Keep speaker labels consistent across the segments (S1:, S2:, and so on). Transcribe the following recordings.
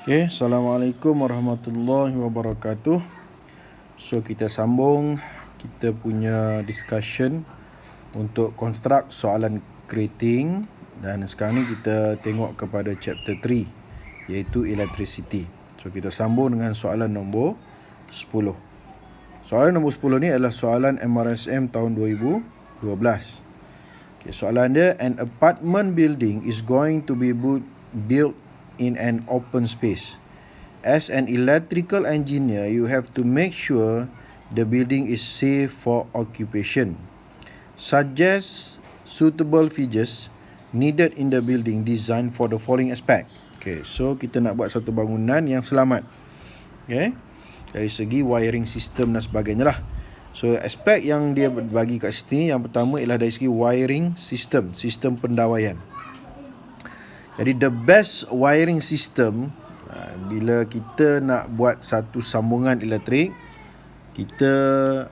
S1: Okay, Assalamualaikum warahmatullahi wabarakatuh. So kita sambung kita punya discussion untuk construct soalan creating, dan sekarang ni kita tengok kepada chapter 3 iaitu electricity. So kita sambung dengan soalan nombor 10. Soalan nombor 10 ni adalah soalan MRSM tahun 2012. Okay, soalan dia, an apartment building is going to be built in an open space. As an electrical engineer, you have to make sure the building is safe for occupation. Suggest suitable features needed in the building design for the following aspect. Okay, so kita nak buat satu bangunan yang selamat. Okay, dari segi wiring system dan sebagainya lah. So aspek yang dia bagi kat sini, yang pertama ialah dari segi wiring system, sistem pendawaian. Jadi the best wiring system, bila kita nak buat satu sambungan elektrik, kita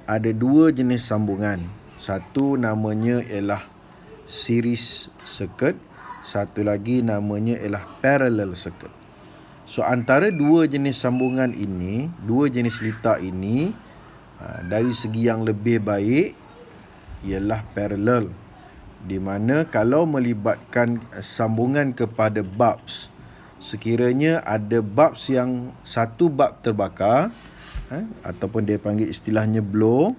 S1: ada dua jenis sambungan. Satu namanya ialah series circuit, satu lagi namanya ialah parallel circuit. So antara dua jenis sambungan ini, dua jenis litar ini, dari segi yang lebih baik ialah parallel, di mana kalau melibatkan sambungan kepada bulbs, sekiranya ada bulbs yang satu bulb terbakar, ataupun dia panggil istilahnya blow,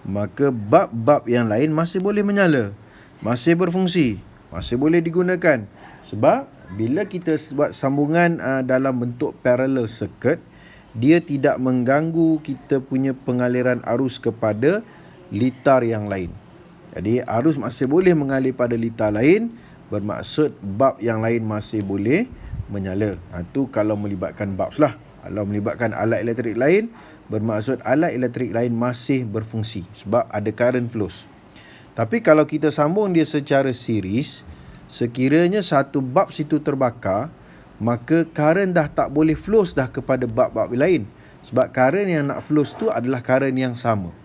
S1: maka bulb-bulb yang lain masih boleh menyala, masih berfungsi, masih boleh digunakan. Sebab bila kita buat sambungan dalam bentuk parallel circuit, dia tidak mengganggu kita punya pengaliran arus kepada litar yang lain. Jadi arus masih boleh mengalir pada litar lain, bermaksud bulb yang lain masih boleh menyala. Itu kalau melibatkan bulbs lah. Kalau melibatkan alat elektrik lain, bermaksud alat elektrik lain masih berfungsi sebab ada current flows. Tapi kalau kita sambung dia secara series, sekiranya satu bulb situ terbakar, maka current dah tak boleh flows dah kepada bulb-bulb lain. Sebab current yang nak flows tu adalah current yang sama.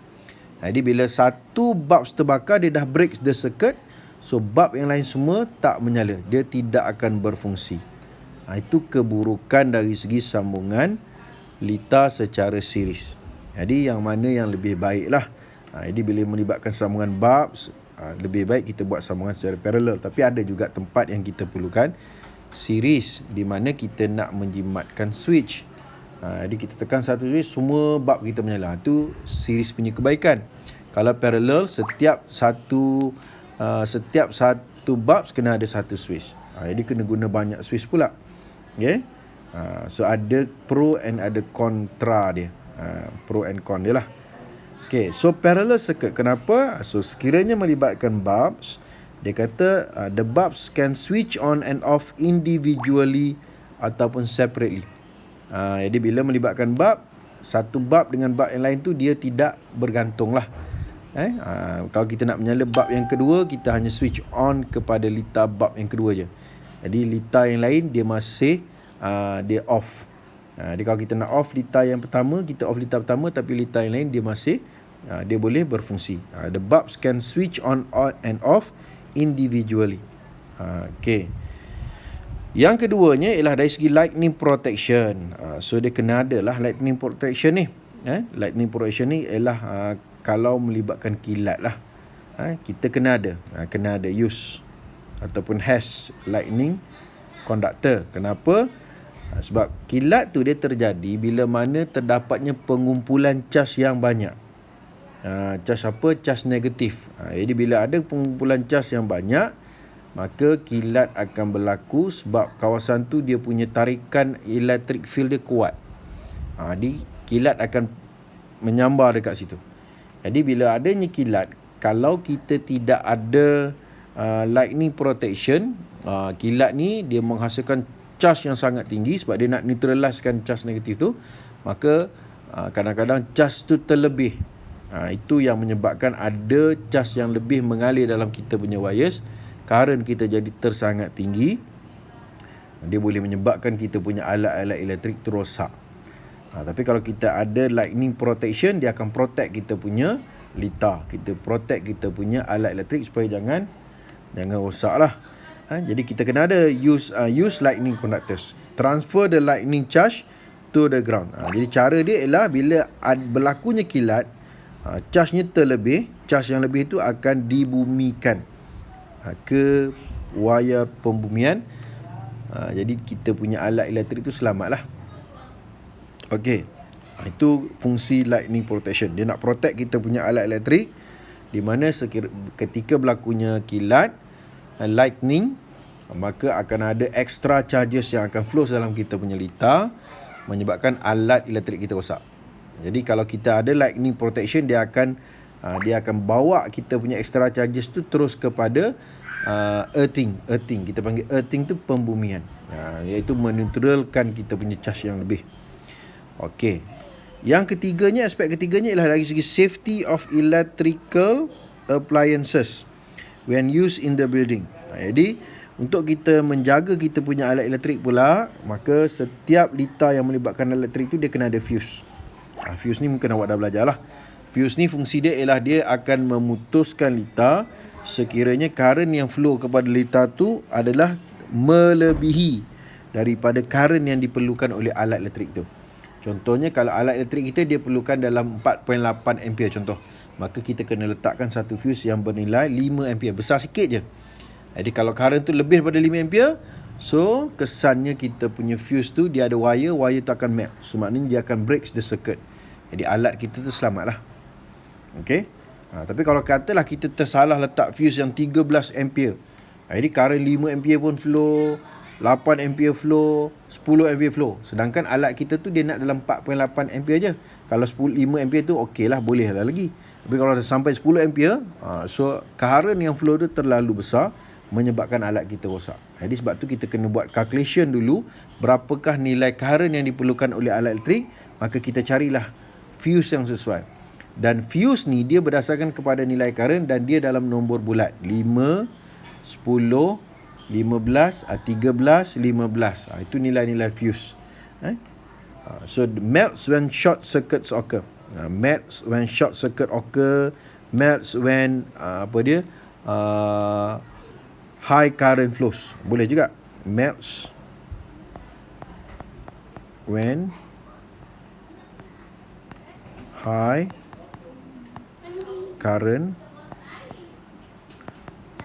S1: Jadi bila satu bulb terbakar, dia dah breaks the circuit, so bulb yang lain semua tak menyala, dia tidak akan berfungsi. Itu keburukan dari segi sambungan litar secara series. Jadi yang mana yang lebih baik lah. Jadi bila melibatkan sambungan bulbs, lebih baik kita buat sambungan secara parallel. Tapi ada juga tempat yang kita perlukan series, di mana kita nak menjimatkan switch. Jadi kita tekan satu switch, semua bulb kita menyala. Itu series punya kebaikan. Kalau parallel, setiap satu bulb kena ada satu switch. Jadi kena guna banyak switch pula. Okay? So ada pro and ada kontra dia. Pro and con dia lah. Okay, so parallel circuit, kenapa? So sekiranya melibatkan bulbs, dia kata the bulbs can switch on and off individually ataupun separately. Jadi bila melibatkan bulb, satu bulb dengan bulb yang lain tu dia tidak bergantung lah. Kalau kita nak menyala bulb yang kedua, kita hanya switch on kepada litar bulb yang kedua je. Jadi litar yang lain dia masih dia off. Jadi kalau kita nak off litar yang pertama, kita off litar pertama, tapi litar yang lain dia masih dia boleh berfungsi. The bulbs can switch on and off individually. Okay. Yang keduanya ialah dari segi lightning protection. So dia kena ada lah lightning protection ni. Lightning protection ni ialah kalau melibatkan kilat lah. Kita kena ada use ataupun has lightning conductor. Kenapa? Sebab kilat tu dia terjadi bila mana terdapatnya pengumpulan cas yang banyak. Cas apa? Cas negatif. Jadi bila ada pengumpulan cas yang banyak, maka kilat akan berlaku sebab kawasan tu dia punya tarikan electric field dia kuat. Jadi kilat akan menyambar dekat situ. Jadi bila adanya kilat, kalau kita tidak ada lightning protection, kilat ni dia menghasilkan charge yang sangat tinggi sebab dia nak neutralizekan charge negatif tu, maka kadang-kadang charge tu terlebih. Itu yang menyebabkan ada charge yang lebih mengalir dalam kita punya wires. Current kita jadi tersangat tinggi, dia boleh menyebabkan kita punya alat-alat elektrik tu rosak. Tapi kalau kita ada lightning protection, dia akan protect kita punya litar, kita protect kita punya alat elektrik supaya jangan rosak lah. Jadi kita kena ada use lightning conductors. Transfer the lightning charge to the ground. Jadi cara dia ialah bila berlakunya kilat, charge-nya terlebih, charge yang lebih itu akan dibumikan ke wayar pembumian. Jadi kita punya alat elektrik tu selamatlah. Okey. Itu fungsi lightning protection. Dia nak protect kita punya alat elektrik, di mana ketika berlakunya kilat, lightning, maka akan ada extra charges yang akan flow dalam kita punya litar, menyebabkan alat elektrik kita rosak. Jadi kalau kita ada lightning protection, dia akan bawa kita punya extra charges tu terus kepada earthing. Kita panggil earthing tu pembumian, iaitu meneutralkan kita punya charge yang lebih. Okey. Yang ketiganya, aspek ketiganya ialah dari segi safety of electrical appliances when used in the building. Jadi untuk kita menjaga kita punya alat elektrik pula, maka setiap litar yang melibatkan alat elektrik tu dia kena ada fuse. Fuse ni mungkin awak dah belajar lah. Fuse ni fungsi dia ialah dia akan memutuskan litar sekiranya current yang flow kepada litar tu adalah melebihi daripada current yang diperlukan oleh alat elektrik tu. Contohnya kalau alat elektrik kita dia perlukan dalam 4.8 ampere contoh, maka kita kena letakkan satu fuse yang bernilai 5 ampere, besar sikit je. Jadi kalau current tu lebih daripada 5 ampere, so kesannya kita punya fuse tu dia ada wire tu akan melt. So maknanya dia akan break the circuit. Jadi alat kita tu selamatlah. Okey. Tapi kalau katalah kita tersalah letak fuse yang 13 ampere, jadi current 5 ampere pun flow, 8 ampere flow, 10 ampere flow. Sedangkan alat kita tu dia nak dalam 4.8 ampere je. Kalau 5 ampere tu okey lah, boleh lah lagi. Tapi kalau sampai 10 ampere, so current yang flow tu terlalu besar, menyebabkan alat kita rosak. Jadi sebab tu kita kena buat calculation dulu, berapakah nilai current yang diperlukan oleh alat elektrik, maka kita carilah fuse yang sesuai. Dan fuse ni dia berdasarkan kepada nilai current dan dia dalam nombor bulat. 5, 10, 15, 13, 15. Itu nilai-nilai fuse. So melts when short circuits occur. Melts when short circuit occur. Melts when high current flows. Boleh juga. Melts when high current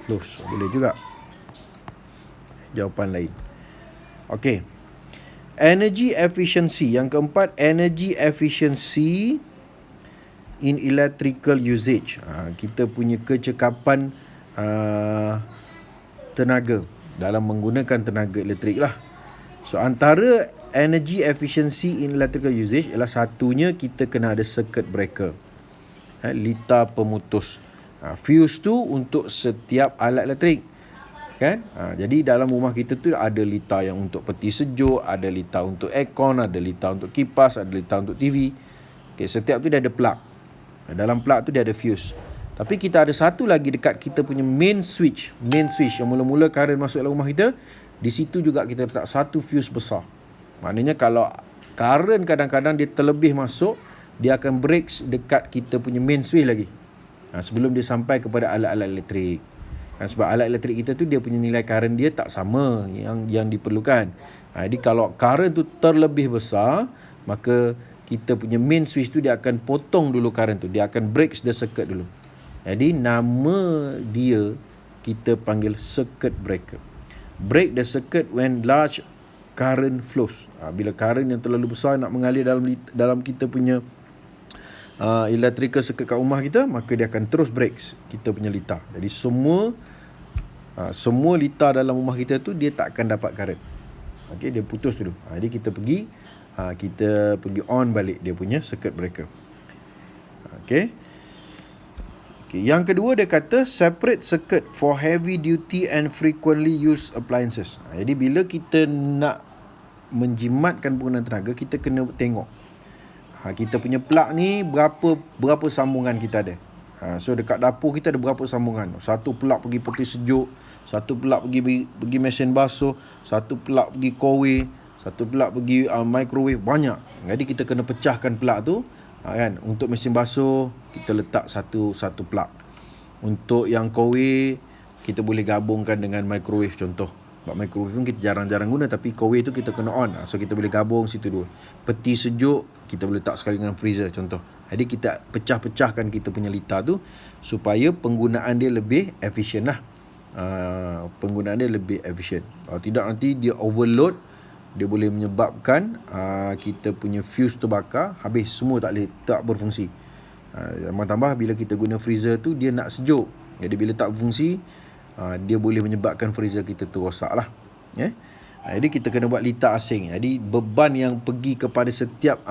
S1: flows. Boleh juga. Jawapan lain. Okey. Energy efficiency. Yang keempat, energy efficiency in electrical usage. Kita punya kecekapan tenaga dalam menggunakan tenaga elektrik lah. So antara energy efficiency in electrical usage ialah satunya kita kena ada circuit breaker, litar pemutus. Fuse tu untuk setiap alat elektrik, kan? Jadi dalam rumah kita tu ada litar yang untuk peti sejuk, ada litar untuk aircon, ada litar untuk kipas, ada litar untuk TV. Okay, setiap tu dia ada plug. Dalam plug tu dia ada fuse. Tapi kita ada satu lagi dekat kita punya main switch yang mula-mula current masuk dalam rumah kita. Di situ juga kita letak satu fuse besar. Maknanya kalau current kadang-kadang dia terlebih masuk, dia akan break dekat kita punya main switch lagi, sebelum dia sampai kepada alat-alat elektrik. Sebab alat elektrik kita tu dia punya nilai current dia tak sama yang diperlukan. Jadi kalau current tu terlebih besar, maka kita punya main switch tu dia akan potong dulu current tu. Dia akan break the circuit dulu. Jadi nama dia kita panggil circuit breaker. Break the circuit when large current flows. Bila current yang terlalu besar nak mengalir dalam kita punya electrical circuit kat rumah kita, maka dia akan terus break kita punya litar. Jadi semua litar dalam rumah kita tu dia tak akan dapat current. Okey, dia putus dulu. Jadi kita pergi on balik dia punya circuit breaker. Okey. Yang kedua dia kata separate circuit for heavy duty and frequently used appliances. Jadi bila kita nak menjimatkan penggunaan tenaga, kita kena tengok kita punya plug ni berapa sambungan kita ada. So dekat dapur kita ada berapa sambungan. Satu plug pergi peti sejuk, satu plug pergi mesin basuh, satu plug pergi kowe, satu plug pergi microwave, banyak. Jadi kita kena pecahkan plug tu, kan. Untuk mesin basuh kita letak satu plug. Untuk yang kowe kita boleh gabungkan dengan microwave contoh. Sebab microwave pun kita jarang-jarang guna, tapi Kowe tu kita kena on. So kita boleh gabung situ dua. Peti sejuk kita boleh letak sekali dengan freezer contoh. Jadi kita pecah-pecahkan kita punya litar tu supaya penggunaan dia lebih efisien lah. Penggunaan dia lebih efisien. Kalau tidak nanti dia overload, dia boleh menyebabkan kita punya fuse terbakar, habis semua tak berfungsi. Tambah-tambah bila kita guna freezer tu dia nak sejuk. Jadi bila tak berfungsi, dia boleh menyebabkan freezer kita tu rosak lah. Jadi kita kena buat litar asing. Jadi beban yang pergi kepada setiap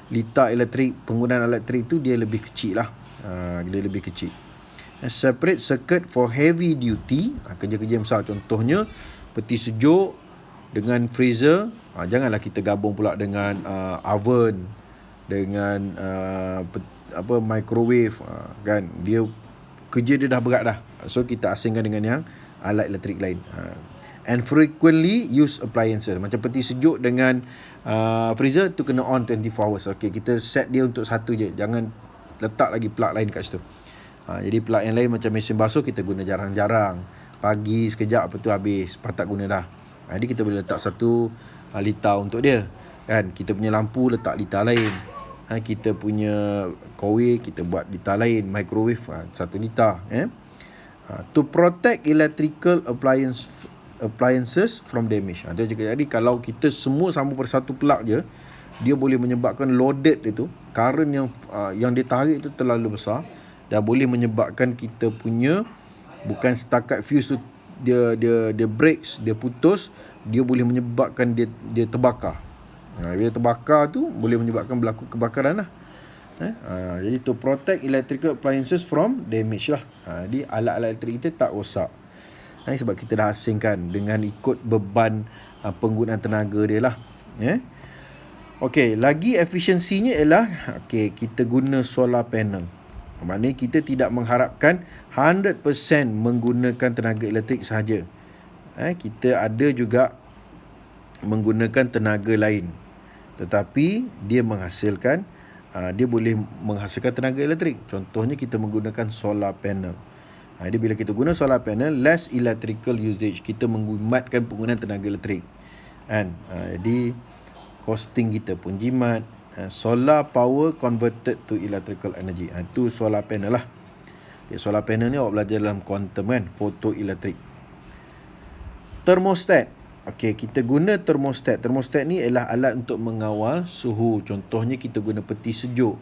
S1: litar elektrik, penggunaan elektrik tu dia lebih kecil lah. Dia lebih kecil. Separate circuit for heavy duty, kerja-kerja yang besar. Contohnya peti sejuk dengan freezer. Janganlah kita gabung pula dengan oven, dengan microwave, kan. Dia kerja dia dah berat dah. So kita asingkan dengan yang alat elektrik lain. And frequently use appliances. Macam peti sejuk dengan freezer tu kena on 24 hours. Okay, kita set dia untuk satu je. Jangan letak lagi plug lain kat situ. Jadi plug yang lain macam mesin basuh kita guna jarang-jarang. Pagi sekejap, lepas tu habis, patut guna dah. Jadi kita boleh letak satu litar untuk dia, kan. Kita punya lampu letak litar lain. Kita punya Kowe kita buat litar lain. Microwave 1 litar. To protect electrical appliances from damage. Jadi kalau kita semua sambung pada satu plug je, dia boleh menyebabkan loaded itu, current yang dia tarik itu terlalu besar, dan boleh menyebabkan kita punya bukan setakat fuse tu dia breaks, dia putus, dia boleh menyebabkan dia terbakar. Bila terbakar tu boleh menyebabkan berlaku kebakaran lah. Jadi to protect electrical appliances from damage lah. Jadi alat-alat elektrik kita tak rosak. Sebab kita dah asingkan dengan ikut beban penggunaan tenaga dia lah. Okey, lagi efisiensinya ialah kita guna solar panel. Maknanya kita tidak mengharapkan 100% menggunakan tenaga elektrik sahaja. Kita ada juga menggunakan tenaga lain, tetapi dia boleh menghasilkan tenaga elektrik. Contohnya kita menggunakan solar panel. Jadi bila kita guna solar panel, less electrical usage, kita menghematkan penggunaan tenaga elektrik, kan. Jadi costing kita pun jimat. Solar power converted to electrical energy. Itu solar panel lah. Solar panel ni awak belajar dalam quantum, kan, photoelektrik. Thermostat. Kita guna thermostat. Thermostat ni ialah alat untuk mengawal suhu. Contohnya kita guna peti sejuk.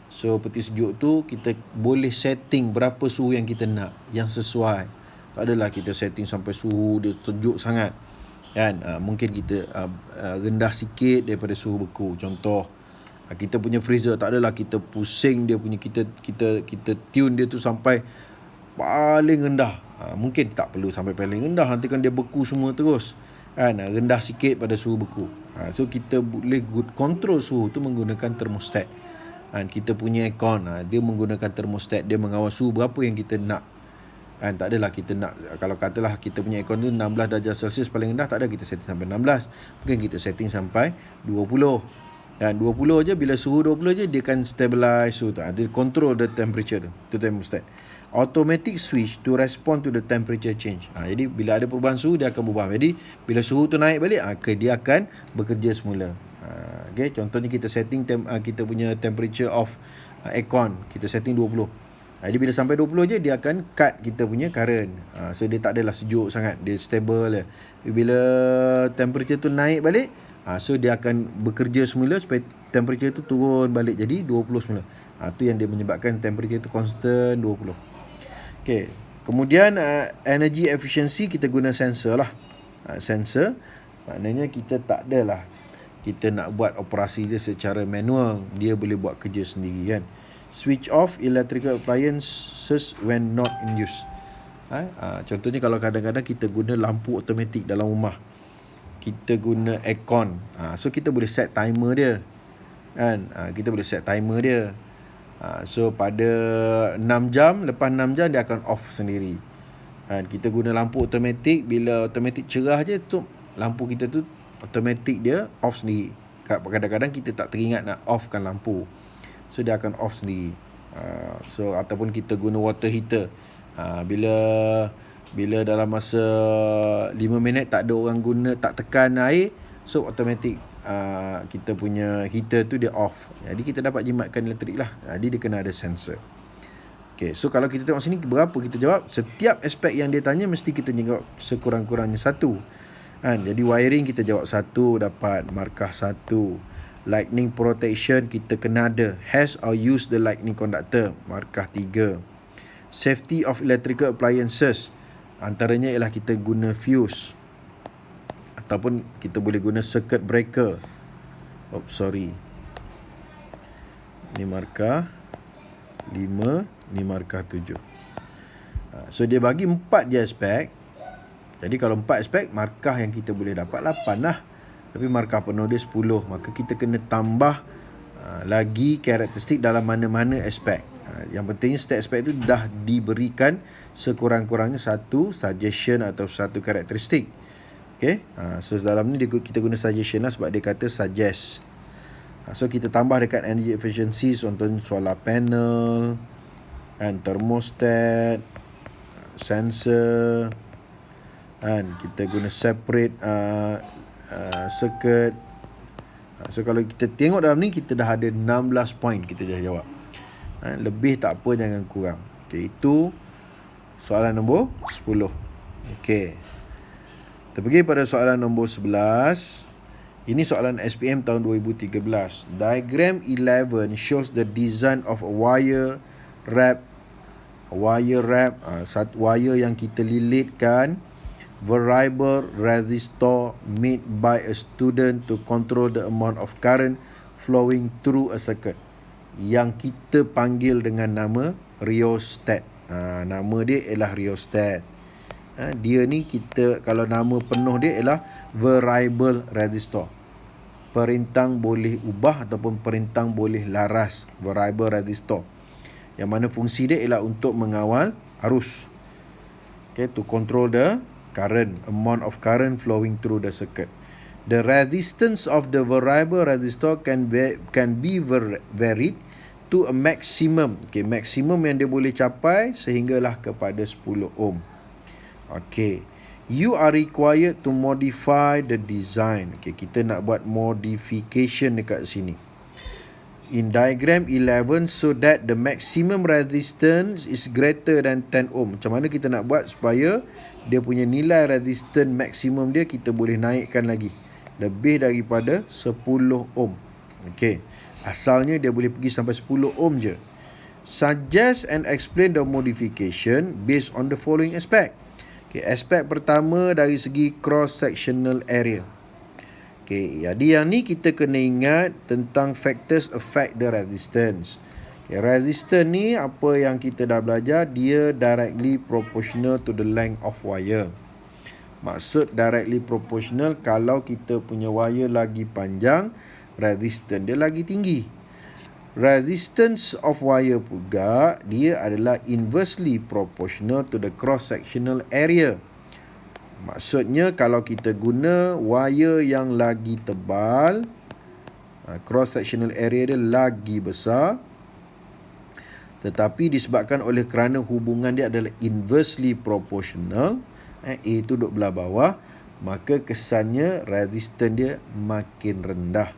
S1: So peti sejuk tu kita boleh setting berapa suhu yang kita nak, yang sesuai. Tak adalah kita setting sampai suhu dia sejuk sangat, kan. Mungkin kita rendah sikit daripada suhu beku. Contoh, kita punya freezer tak adalah kita pusing dia punya, kita tune dia tu sampai paling rendah. Mungkin tak perlu sampai paling rendah, nanti kan dia beku semua terus, kan. Rendah sikit pada suhu beku. So kita boleh control suhu tu menggunakan thermostat. Kita punya aircon, dia menggunakan thermostat, dia mengawal suhu berapa yang kita nak, kan. Tak adalah kita nak, kalau katalah kita punya aircon tu 16 darjah Celsius paling rendah, tak ada kita setting sampai 16. Mungkin kita setting sampai 20. Dan 20 je, bila suhu 20 je dia akan stabilize suhu tu. Dia control the temperature tu thermostat. Automatic switch to respond to the temperature change. Jadi bila ada perubahan suhu dia akan berubah. Jadi bila suhu tu naik balik, dia akan bekerja semula. Contohnya kita setting kita punya temperature of aircon, kita setting 20. Jadi bila sampai 20 je dia akan cut kita punya current. So dia tak adalah sejuk sangat, dia stable je. Bila temperature tu naik balik, so dia akan bekerja semula supaya temperature tu turun balik jadi 20 semula. Tu yang dia menyebabkan temperature tu constant 20. Kemudian energy efficiency kita guna sensor lah. Sensor maknanya kita tak adalah kita nak buat operasi dia secara manual, dia boleh buat kerja sendiri, kan. Switch off electrical appliances when not in use. Contohnya kalau kadang-kadang kita guna lampu automatik dalam rumah, kita guna aircon, so kita boleh set timer dia, kan. Kita boleh set timer dia. So pada 6 jam, lepas 6 jam dia akan off sendiri. Kita guna lampu automatik, bila automatik cerah je tu lampu kita tu automatik dia off sendiri. Kadang-kadang kita tak teringat nak offkan lampu, so dia akan off sendiri. So ataupun kita guna water heater, bila Bila dalam masa 5 minit tak ada orang guna, tak tekan air, so automatic kita punya heater tu dia off. Jadi kita dapat jimatkan elektrik lah. Jadi dia kena ada sensor. Okay, so kalau kita tengok sini berapa kita jawab, setiap aspek yang dia tanya mesti kita jawab sekurang-kurangnya 1. Jadi wiring kita jawab 1, dapat markah 1. Lightning protection kita kena ada, has or use the lightning conductor, markah 3. Safety of electrical appliances, antaranya ialah kita guna fuse ataupun kita boleh guna circuit breaker. Ni markah 5, ni markah 7. So dia bagi 4 je aspek. Jadi kalau 4 aspek, markah yang kita boleh dapat 8 lah. Tapi markah penuh dia 10. Maka kita kena tambah lagi karakteristik dalam mana-mana aspek. Yang pentingnya setiap aspek itu dah diberikan sekurang-kurangnya satu suggestion atau satu karakteristik. Okay, so dalam ni kita guna suggestion lah sebab dia kata suggest. So kita tambah dekat energy efficiency, contohnya solar panel, thermostat, sensor, kita guna separate circuit. So kalau kita tengok dalam ni, kita dah ada 16 point kita dah jawab. Lebih tak apa, jangan kurang. Okay, itu soalan nombor 10. Okay, kita pergi pada soalan nombor 11. Ini soalan SPM tahun 2013. Diagram 11 shows the design of a wire wrap. Wire yang kita lilitkan variable resistor made by a student to control the amount of current flowing through a circuit, yang kita panggil dengan nama rheostat. Nama dia ialah rheostat. Dia ni kita, kalau nama penuh dia ialah variable resistor. Perintang boleh ubah ataupun perintang boleh laras, variable resistor. Yang mana fungsi dia ialah untuk mengawal arus. Okay, to control the current, amount of current flowing through the circuit. The resistance of the variable resistor can be varied to a maximum. Okay, maksimum yang dia boleh capai sehinggalah kepada 10 ohm. Okay, you are required to modify the design. Okay, kita nak buat modification dekat sini. In diagram 11, so that the maximum resistance is greater than 10 ohm. Macam mana kita nak buat supaya dia punya nilai resistance maksimum dia kita boleh naikkan lagi lebih daripada 10 ohm. Okey, asalnya dia boleh pergi sampai 10 ohm je. Suggest and explain the modification based on the following aspect. Okey, aspek pertama dari segi cross sectional area. Okey, jadi yang ni kita kena ingat tentang factors affect the resistance. Okay, resistance ni apa yang kita dah belajar, dia directly proportional to the length of wire. Maksud directly proportional, kalau kita punya wire lagi panjang, resistance dia lagi tinggi. Resistance of wire juga, dia adalah inversely proportional to the cross sectional area. Maksudnya kalau kita guna wire yang lagi tebal, cross sectional area dia lagi besar, tetapi disebabkan oleh kerana hubungan dia adalah inversely proportional, A tu duduk belah bawah, maka kesannya resistance dia makin rendah.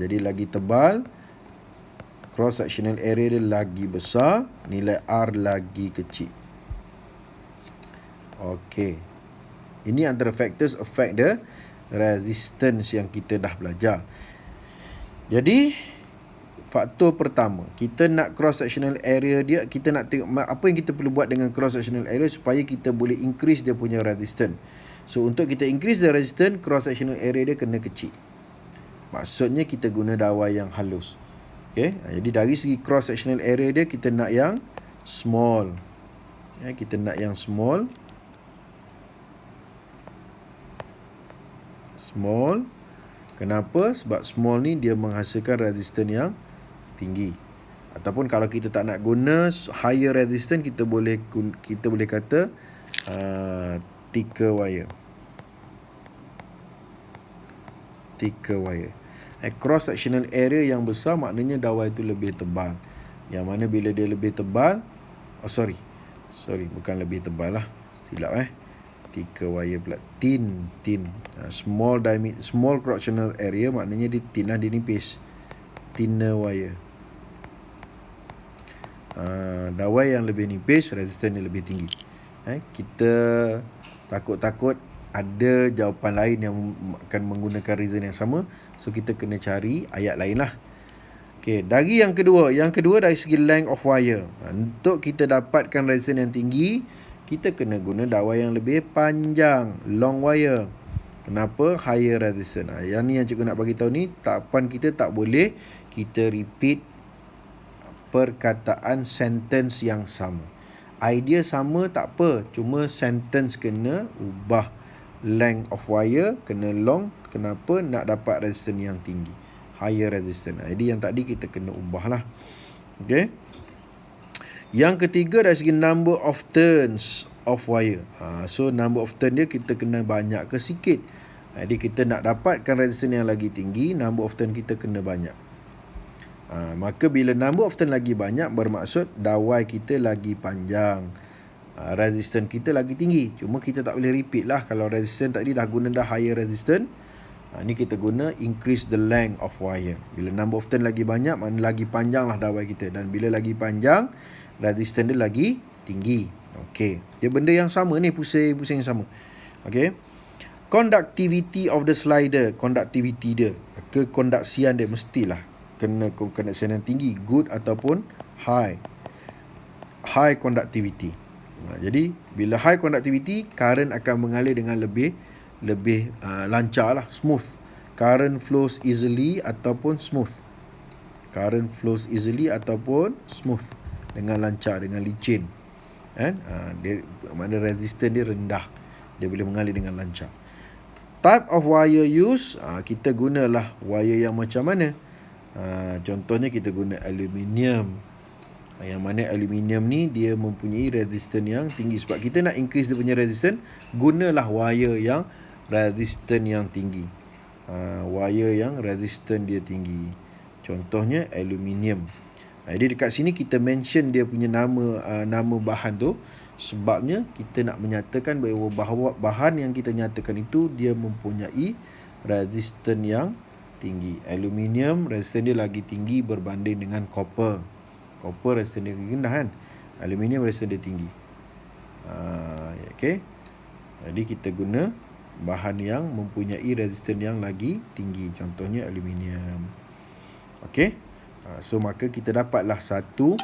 S1: Jadi lagi tebal, cross sectional area dia lagi besar, nilai R lagi kecil. Okey, ini antara factors affect the resistance yang kita dah belajar. Jadi faktor pertama, kita nak cross sectional area dia, kita nak tengok apa yang kita perlu buat dengan cross sectional area supaya kita boleh increase dia punya resistance. So untuk kita increase the resistance, cross sectional area dia kena kecil. Maksudnya kita guna dawai yang halus. Okay, jadi dari segi cross sectional area dia kita nak yang small. Kita nak yang small. Kenapa? Sebab small ni dia menghasilkan resistance yang tinggi. Ataupun kalau kita tak nak guna higher resistance, kita boleh kata thicker wire. Cross sectional area yang besar maknanya dawai itu lebih tebal. Yang mana bila dia lebih tebal, Sorry, bukan lebih tebal lah. Silap thicker wire pula. Thin. Small cross-sectional area maknanya dia thin lah, dia nipis. Thinner wire. Dawai yang lebih nipis, resistance yang lebih tinggi. Kita takut-takut ada jawapan lain yang akan menggunakan reason yang sama. So kita kena cari ayat lain lah. Okay, dari yang kedua dari segi length of wire. Untuk kita dapatkan resistance yang tinggi, kita kena guna dawai yang lebih panjang, long wire. Kenapa? Higher resistance. Yang ni yang cikgu nak bagi tahu ni, tahapan kita tak boleh kita repeat perkataan sentence yang sama. Idea sama tak apa, cuma sentence kena ubah. Length of wire kena long. Kenapa? Nak dapat resistance yang tinggi, higher resistance. Jadi yang tadi kita kena ubah lah. Okay. Yang ketiga dari segi number of turns of wire. So number of turn dia kita kena banyak ke sikit. Jadi kita nak dapatkan resistance yang lagi tinggi, number of turn kita kena banyak. Maka bila number of turn lagi banyak, bermaksud dawai kita lagi panjang, resistance kita lagi tinggi. Cuma kita tak boleh repeat lah. Kalau resistance tadi dah guna dah higher resistance, ni kita guna increase the length of wire. Bila number of turn lagi banyak, mana lagi panjang lah dawai kita. Dan bila lagi panjang, resistance dia lagi tinggi. Okey, dia benda yang sama ni, pusing yang sama. Okey. Conductivity of the slider, conductivity dia, kekondaksian dia mestilah kena conduction yang tinggi, good ataupun high conductivity. Jadi bila high conductivity, current akan mengalir dengan lebih lancar lah, smooth. Current flows easily ataupun smooth. Dengan lancar, dengan licin. Dia mana resistance dia rendah, dia boleh mengalir dengan lancar. Type of wire use, kita gunalah wire yang macam mana? Contohnya kita guna aluminium. Yang mana aluminium ni dia mempunyai resistance yang tinggi. Sebab kita nak increase dia punya resistance, gunalah wire yang resistance yang tinggi. Wire yang resistance dia tinggi. Contohnya aluminium. Jadi dekat sini kita mention dia punya nama bahan tu, sebabnya kita nak menyatakan bahawa bahan yang kita nyatakan itu dia mempunyai resistance yang tinggi. Aluminium resistance dia lagi tinggi berbanding dengan copper. Copper resistance dia rendah kan. Aluminium resistance dia tinggi. Okey. Jadi kita guna bahan yang mempunyai resistance yang lagi tinggi. Contohnya aluminium. Okey. So maka kita dapatlah satu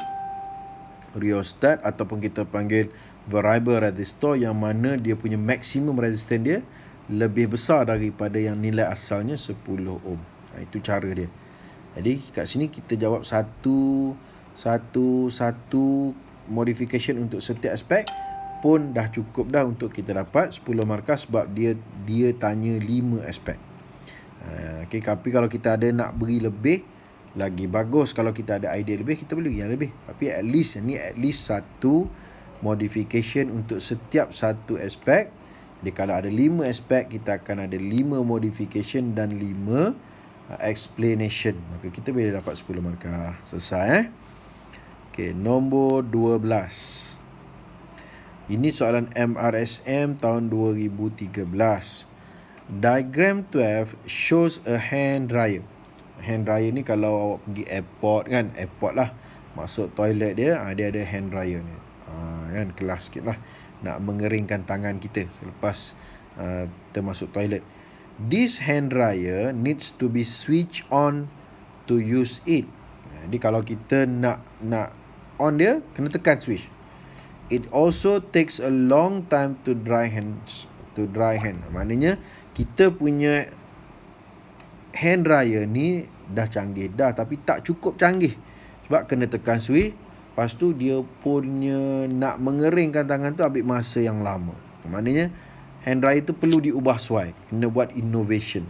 S1: rheostat ataupun kita panggil variable resistor yang mana dia punya maksimum resistance dia lebih besar daripada yang nilai asalnya 10 ohm. Itu cara dia. Jadi kat sini kita jawab satu modification untuk setiap aspek pun dah cukup dah untuk kita dapat 10 markah, sebab dia tanya 5 aspek. Okay, tapi kalau kita ada nak beri lebih, lagi bagus. Kalau kita ada idea lebih, kita boleh yang lebih. Tapi at least satu modification untuk setiap satu aspek. Jadi kalau ada 5 aspek, kita akan ada 5 modification dan 5 explanation. Maka kita boleh dapat 10 markah. Selesai. Okey, nombor 12. Ini soalan MRSM tahun 2013. Diagram 12 shows a hand dryer. Hand dryer ni kalau awak pergi airport kan, airport lah, masuk toilet dia, dia ada hand dryer ni. Kan kelas sikit lah, nak mengeringkan tangan kita selepas termasuk toilet. This hand dryer needs to be switched on to use it. Jadi kalau kita nak on dia, kena tekan switch. It also takes a long time to dry hand. Maknanya kita punya hand dryer ni dah canggih dah, tapi tak cukup canggih. Sebab kena tekan switch, lepas tu dia punya nak mengeringkan tangan tu ambil masa yang lama. Maknanya hand dryer tu perlu diubah suai, kena buat innovation.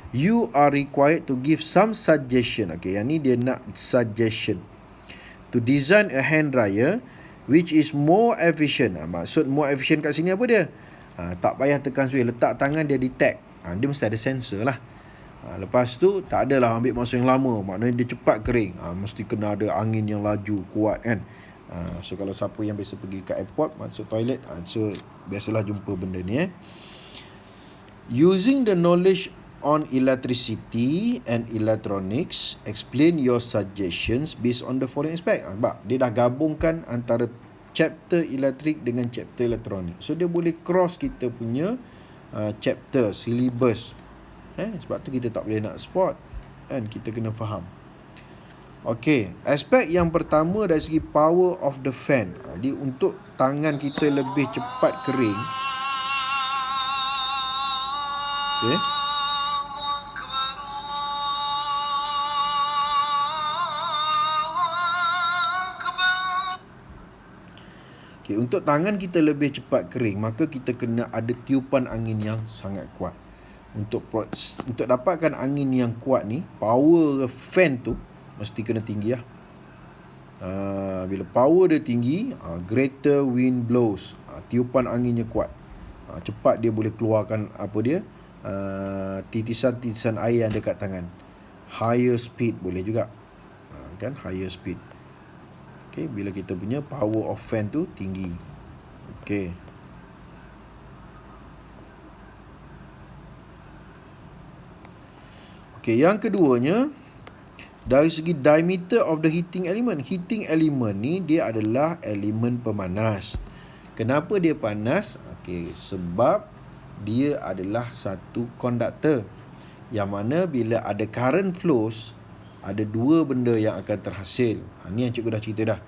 S1: You are required to give some suggestion. Okay, yang ni dia nak suggestion to design a hand dryer which is more efficient. Maksud more efficient kat sini apa dia? Tak payah tekan switch, letak tangan dia detect. Dia mesti ada sensor lah. Lepas tu tak adalah ambil masa yang lama, maknanya dia cepat kering. Mesti kena ada angin yang laju kuat kan. So kalau siapa yang biasa pergi ke airport, masuk toilet, so biasalah jumpa benda ni. Using the knowledge on electricity and electronics, explain your suggestions based on the following aspect. Sebab dia dah gabungkan antara chapter elektrik dengan chapter elektronik. So dia boleh cross kita punya chapter, syllabus. Sebab tu kita tak boleh nak spot. Kita kena faham. Okey, aspek yang pertama dari segi power of the fan. Jadi untuk tangan kita lebih cepat kering. Okey. Okey, untuk tangan kita lebih cepat kering, maka kita kena ada tiupan angin yang sangat kuat. Untuk dapatkan angin yang kuat ni, power fan tu mesti kena tinggi lah. Bila power dia tinggi, greater wind blows, tiupan anginnya kuat, cepat dia boleh keluarkan titisan-titisan air yang dekat tangan. Higher speed boleh juga, kan, higher speed. Okay, bila kita punya power of fan tu tinggi. Okay. Okay, yang keduanya, dari segi diameter of the heating element. Heating element ni dia adalah elemen pemanas. Kenapa dia panas? Okey, sebab dia adalah satu konduktor, yang mana bila ada current flows, ada dua benda yang akan terhasil. Ni yang cikgu dah cerita dah.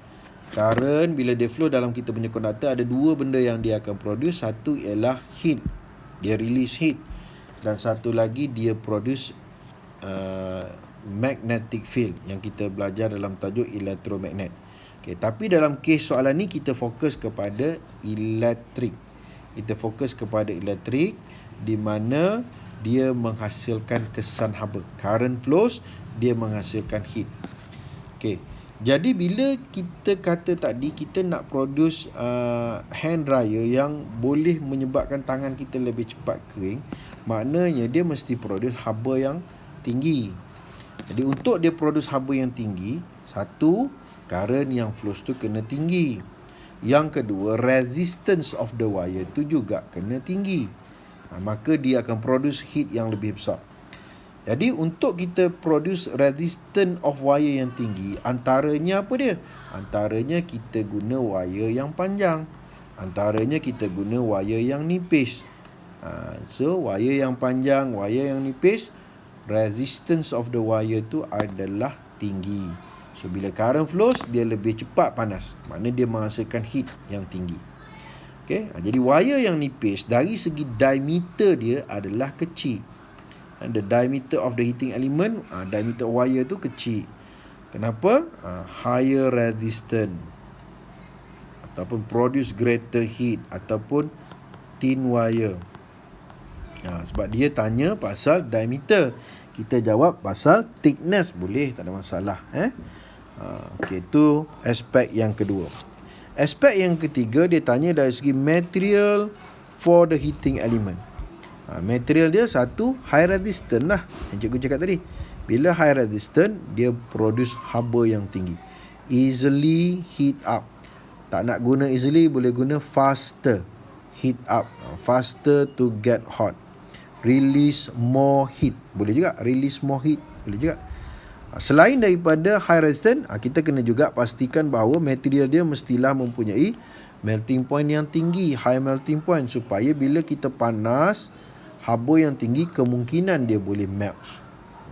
S1: Current bila dia flow dalam kita punya konduktor, ada dua benda yang dia akan produce. Satu ialah heat, dia release heat. Dan satu lagi dia produce magnetic field yang kita belajar dalam tajuk elektromagnet. Okay, tapi dalam kes soalan ni kita fokus kepada elektrik. Kita fokus kepada elektrik di mana dia menghasilkan kesan haba. Current flows, dia menghasilkan heat. Okay, jadi bila kita kata tadi kita nak produce hand dryer yang boleh menyebabkan tangan kita lebih cepat kering, maknanya dia mesti produce haba yang tinggi. Jadi untuk dia produce haba yang tinggi, satu, current yang flows tu kena tinggi. Yang kedua, resistance of the wire tu juga kena tinggi. Maka dia akan produce heat yang lebih besar. Jadi untuk kita produce resistance of wire yang tinggi, antaranya apa dia? Antaranya kita guna wire yang panjang, antaranya kita guna wire yang nipis. So wire yang panjang, wire yang nipis, resistance of the wire tu adalah tinggi. So bila current flows, dia lebih cepat panas, maknanya dia menghasilkan heat yang tinggi. Okay, jadi wire yang nipis dari segi diameter dia adalah kecil. The diameter of the heating element, diameter wire tu kecil. Kenapa? Higher resistance, ataupun produce greater heat, ataupun thin wire. Sebab dia tanya pasal diameter, kita jawab pasal thickness, boleh, tak ada masalah. Okey, itu aspek yang kedua. Aspek yang ketiga, dia tanya dari segi material for the heating element. Material dia satu, high resistance lah, yang cikgu cakap tadi. Bila high resistance, dia produce haba yang tinggi, easily heat up. Tak nak guna easily, boleh guna faster heat up, faster to get hot. Release more heat, boleh juga. Release more heat, boleh juga. Selain daripada high resistance, kita kena juga pastikan bahawa material dia mestilah mempunyai melting point yang tinggi, high melting point, supaya bila kita panas, haba yang tinggi kemungkinan dia boleh melt.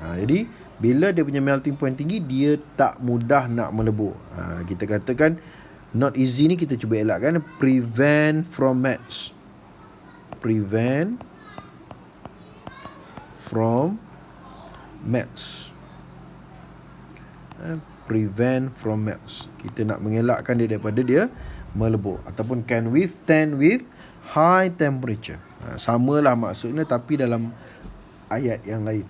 S1: Jadi bila dia punya melting point tinggi, dia tak mudah nak melebur. Kita katakan not easy ni kita cuba elakkan, prevent from melts. Prevent from melts. Prevent from melts. Kita nak mengelakkan dia daripada dia melebur, ataupun can withstand with high temperature. Samalah maksudnya tapi dalam ayat yang lain.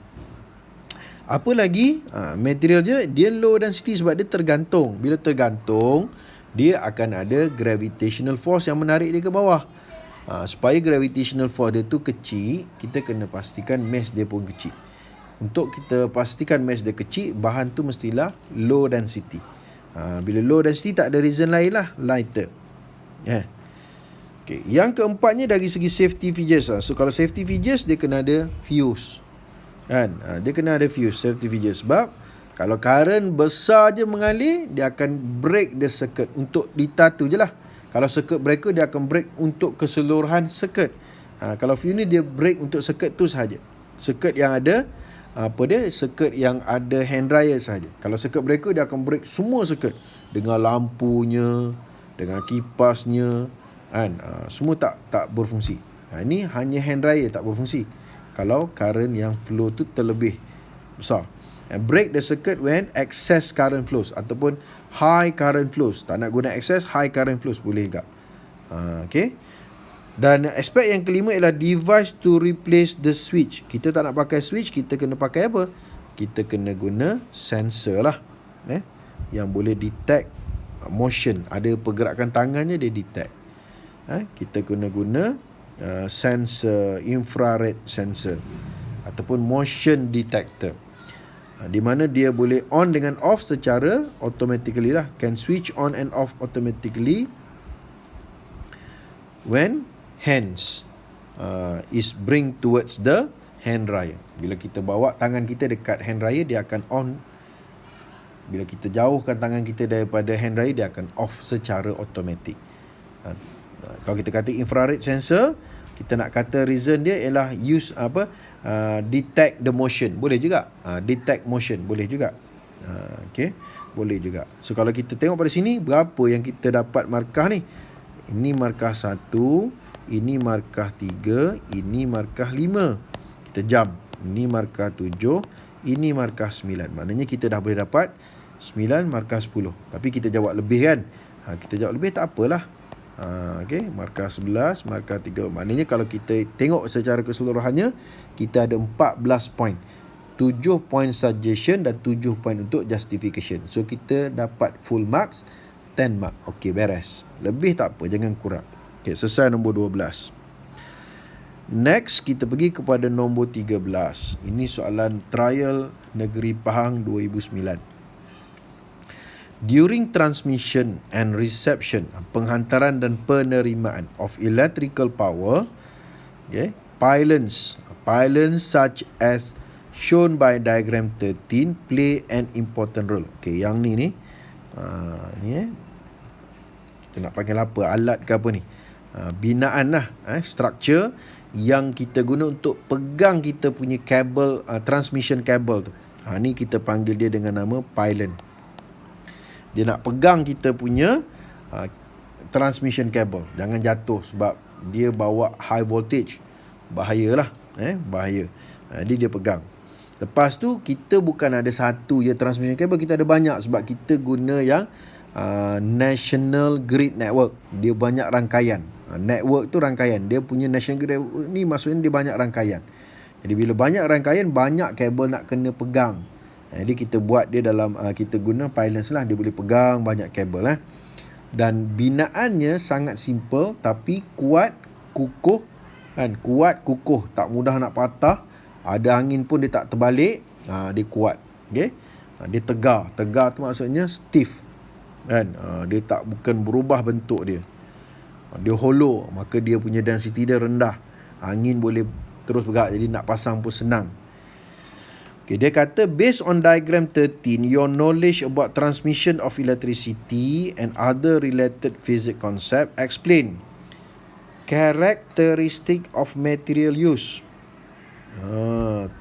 S1: Apa lagi? Material dia low density sebab dia tergantung. Bila tergantung, dia akan ada gravitational force yang menarik dia ke bawah. Supaya gravitational force dia tu kecil, kita kena pastikan mass dia pun kecil. Untuk kita pastikan mass dia kecil, bahan tu mestilah low density. Bila low density tak ada reason lain lah, lighter. Okay. Yang keempatnya dari segi safety features. So kalau safety features, dia kena ada fuse, kan? Dia kena ada fuse, safety features. Sebab kalau current besar je mengalir, dia akan break the circuit. Untuk ditatu je lah. Kalau circuit breaker, dia akan break untuk keseluruhan circuit. Kalau fuse ni dia break untuk circuit tu sahaja. Circuit yang ada circuit yang ada hand dryer sahaja. Kalau circuit breaker, dia akan break semua circuit, dengan lampunya, dengan kipasnya, kan? Semua tak berfungsi. Ini hanya hand dryer tak berfungsi kalau current yang flow tu terlebih besar. Break the circuit when excess current flows ataupun high current flows. Tak nak guna excess, high current flows boleh juga. Okay. Dan aspek yang kelima ialah device to replace the switch. Kita tak nak pakai switch, kita kena pakai apa? Kita kena guna sensor lah, yang boleh detect motion. Ada pergerakan tangannya, dia detect. Kita kena guna sensor, infrared sensor ataupun motion detector, di mana dia boleh on dengan off secara automatically lah. Can switch on and off automatically when hands is bring towards the hand dryer. Bila kita bawa tangan kita dekat hand dryer, dia akan on. Bila kita jauhkan tangan kita daripada hand dryer, dia akan off secara automatic. Kalau kita kata infrared sensor, kita nak kata reason dia ialah use detect the motion. Boleh juga. Detect motion boleh juga. Okay, boleh juga. So kalau kita tengok pada sini, berapa yang kita dapat markah ni? Ini markah 1, ini markah 3, ini markah 5. Kita jam. Ini markah 7, ini markah 9. Maknanya kita dah boleh dapat 9 markah 10. Tapi kita jawab lebih kan? Kita jawab lebih tak apalah. Okay, markah 11, markah 3. Maknanya kalau kita tengok secara keseluruhannya, kita ada 14 point. 7 point suggestion dan 7 point untuk justification. So kita dapat full marks, 10 mark. Okay, beres. Lebih tak apa, jangan kurang. Okay, selesai nombor 12. Next, kita pergi kepada nombor 13. Ini soalan trial Negeri Pahang 2009. During transmission and reception, penghantaran dan penerimaan of electrical power, pylons such as shown by diagram 13 play an important role. Okay, yang ni kita nak panggil apa? Alat ke apa ni? Binaan lah, structure yang kita guna untuk pegang kita punya kabel, transmission kabel tu. Ni kita panggil dia dengan nama pylon. Dia nak pegang kita punya transmission cable. Jangan jatuh sebab dia bawa high voltage. Bahayalah. Bahaya. Jadi dia pegang. Lepas tu kita bukan ada satu je transmission cable. Kita ada banyak sebab kita guna yang National Grid Network. Dia banyak rangkaian. Network tu rangkaian. Dia punya National Grid Network ni maksudnya dia banyak rangkaian. Jadi bila banyak rangkaian, banyak kabel nak kena pegang. Jadi kita buat dia dalam, kita guna pylons lah. Dia boleh pegang banyak kabel. Dan binaannya sangat simple tapi kuat, kukuh. Kuat, kukuh. Tak mudah nak patah. Ada angin pun dia tak terbalik. Dia kuat. Okay? Dia tegar. Tegar tu maksudnya stiff. Dia tak, bukan berubah bentuk dia. Dia hollow. Maka dia punya density dia rendah. Angin boleh terus bergerak. Jadi nak pasang pun senang. Okay, dia kata, based on diagram 13, your knowledge about transmission of electricity and other related physics concept, explain characteristic of material used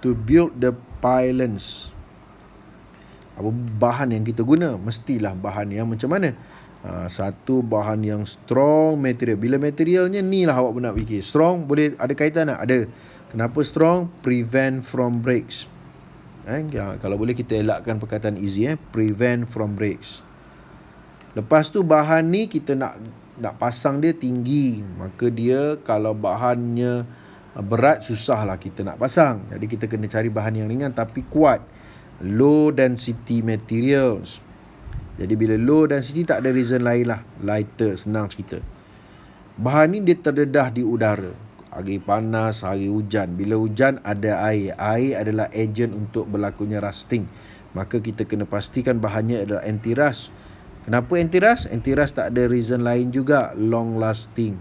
S1: to build the pylons. Apa bahan yang kita guna? Mestilah bahan yang macam mana? Satu bahan yang strong material. Bila materialnya ni lah awak nak fikir. Strong boleh ada kaitan tak? Ada. Kenapa strong? Prevent from breaks. Kalau boleh kita elakkan perkataan easy. Prevent from breaks. Lepas tu bahan ni kita nak pasang dia tinggi. Maka dia kalau bahannya berat, susahlah kita nak pasang. Jadi kita kena cari bahan yang ringan tapi kuat. Low density materials. Jadi bila low density tak ada reason lain lah. Lighter, senang cerita. Bahan ni dia terdedah di udara. Hari panas, hari hujan. Bila hujan ada air. Air adalah agent untuk berlakunya rusting. Maka kita kena pastikan bahannya adalah anti-rust. Kenapa anti-rust? Anti-rust tak ada reason lain juga, long lasting.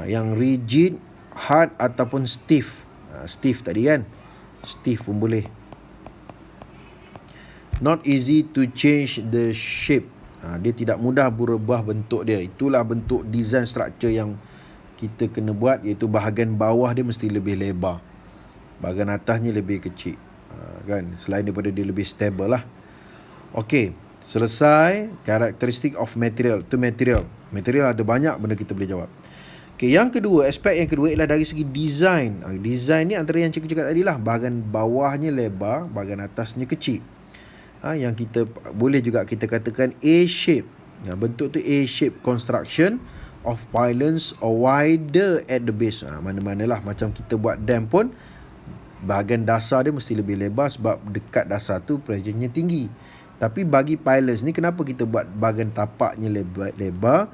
S1: Yang rigid, hard ataupun stiff. Stiff tadi kan, stiff pun boleh. Not easy to change the shape. Dia tidak mudah berubah bentuk dia. Itulah bentuk design structure yang kita kena buat, iaitu bahagian bawah dia mesti lebih lebar, bahagian atasnya lebih kecil, kan, selain daripada dia lebih stable lah. Okey, selesai karakteristik of material. Itu material ada banyak benda kita boleh jawab. Okey, yang kedua, aspek yang kedua ialah dari segi design. Design ni antara yang cikgu cakap tadi lah, bahagian bawahnya lebar, bahagian atasnya kecil. Yang kita boleh juga kita katakan A-shape. Bentuk tu A-shape construction of pylons or wider at the base. Mana-manalah, macam kita buat dam pun, bahagian dasar dia mesti lebih lebar sebab dekat dasar tu pressure-nya tinggi. Tapi bagi pylons ni, kenapa kita buat bahagian tapaknya lebar?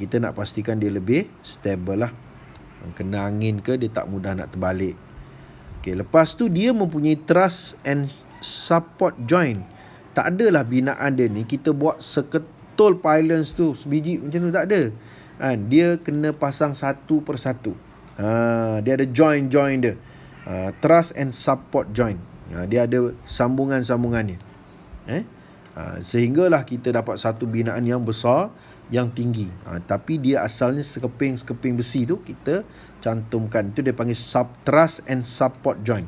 S1: Kita nak pastikan dia lebih stable lah. Kena angin ke, dia tak mudah nak terbalik. Okay, lepas tu dia mempunyai truss and support joint. Tak adalah binaan dia ni kita buat seketul pylons tu sebiji macam tu, tak ada. Dia kena pasang satu persatu. Dia ada joint dia. Truss and support joint. Dia ada sambungan-sambungannya. Sehinggalah kita dapat satu binaan yang besar, yang tinggi. Tapi dia asalnya sekeping besi tu kita cantumkan. Itu dia panggil truss and support joint.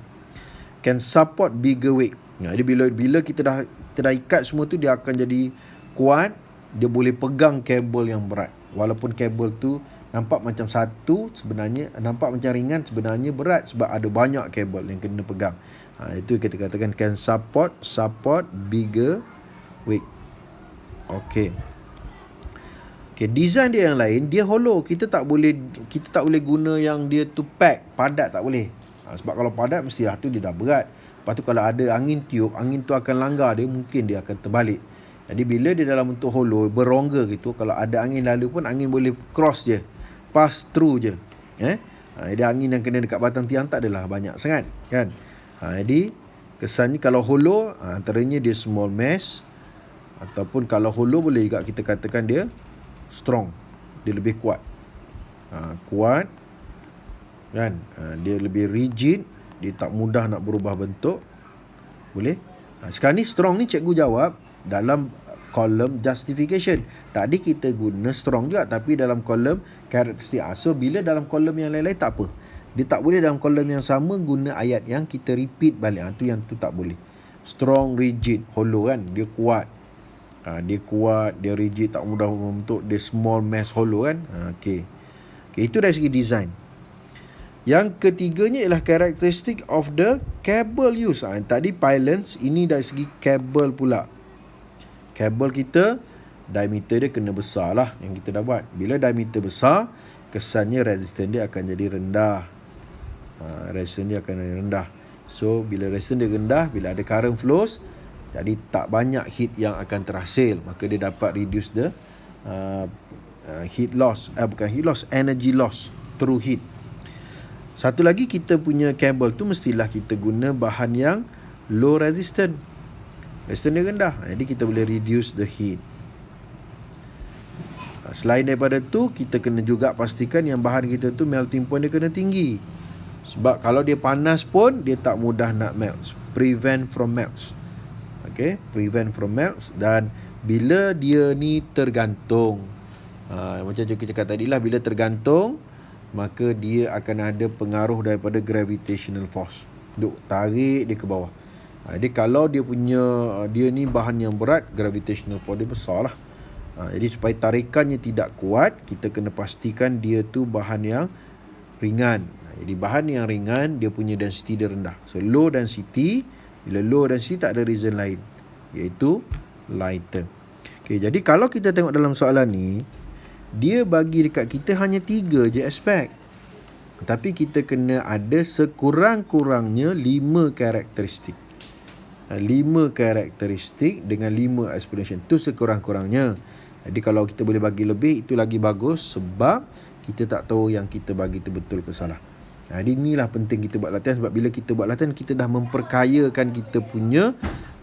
S1: Can support bigger weight. Jadi bila kita dah ikat semua tu, dia akan jadi kuat. Dia boleh pegang kabel yang berat. Walaupun kabel tu nampak macam satu, sebenarnya nampak macam ringan, sebenarnya berat sebab ada banyak kabel yang kena pegang. Itu kita katakan can support bigger weight. Okey, design dia yang lain, dia hollow. Kita tak boleh guna yang dia tu padat, tak boleh. Sebab kalau padat mesti tu dia dah berat. Lepas tu kalau ada angin tiup, angin tu akan langgar dia, mungkin dia akan terbalik. Jadi bila dia dalam bentuk hollow, berongga gitu, kalau ada angin lalu pun angin boleh cross je, pass through je. Jadi angin yang kena dekat batang tiang tak adalah banyak sangat, kan. Jadi kesannya kalau hollow, antaranya dia small mesh, ataupun kalau hollow boleh juga kita katakan dia strong, dia lebih kuat. Kuat, kan. Dia lebih rigid, dia tak mudah nak berubah bentuk. Boleh. Sekarang ni strong ni cikgu jawab dalam kolom justification. Tadi kita guna strong juga, tapi dalam kolom karakteristik. So bila dalam kolom yang lain-lain tak apa. Dia tak boleh dalam kolom yang sama guna ayat yang kita repeat balik. Yang tu tak boleh. Strong, rigid, hollow kan. Dia kuat. Dia rigid, tak mudah membentuk. Dia small mesh hollow kan. Okey, itu dari segi design. Yang ketiganya ialah karakteristik of the cable use. Tadi pylons, ini dari segi kabel pula. Kabel kita, diameter dia kena besar lah yang kita dah buat. Bila diameter besar, kesannya resistance dia akan jadi rendah. Resistance dia akan jadi rendah. So, bila resistance dia rendah, bila ada current flows, jadi tak banyak heat yang akan terhasil. Maka dia dapat reduce the heat loss. Energy loss through heat. Satu lagi, kita punya kabel tu mestilah kita guna bahan yang low resistance. Resistance dia rendah. Jadi kita boleh reduce the heat. Selain daripada tu, kita kena juga pastikan yang bahan kita tu melting point dia kena tinggi. Sebab kalau dia panas pun, dia tak mudah nak melt. Prevent from melts. Okay, prevent from melts. Dan bila dia ni tergantung, macam kita cakap tadi lah, bila tergantung, maka dia akan ada pengaruh daripada gravitational force. Duk tarik dia ke bawah. Jadi kalau dia ni bahan yang berat, gravitational force dia besar lah. Jadi supaya tarikannya tidak kuat, kita kena pastikan dia tu bahan yang ringan. Jadi bahan yang ringan, dia punya density dia rendah. So low density, bila low density tak ada reason lain, iaitu lighter. Okay, jadi kalau kita tengok dalam soalan ni, dia bagi dekat kita hanya 3 je aspek. Tapi kita kena ada sekurang-kurangnya 5 karakteristik. 5 karakteristik dengan 5 explanation. Itu sekurang-kurangnya. Jadi kalau kita boleh bagi lebih, itu lagi bagus. Sebab kita tak tahu yang kita bagi itu betul ke salah. Jadi inilah penting kita buat latihan. Sebab bila kita buat latihan, kita dah memperkayakan kita punya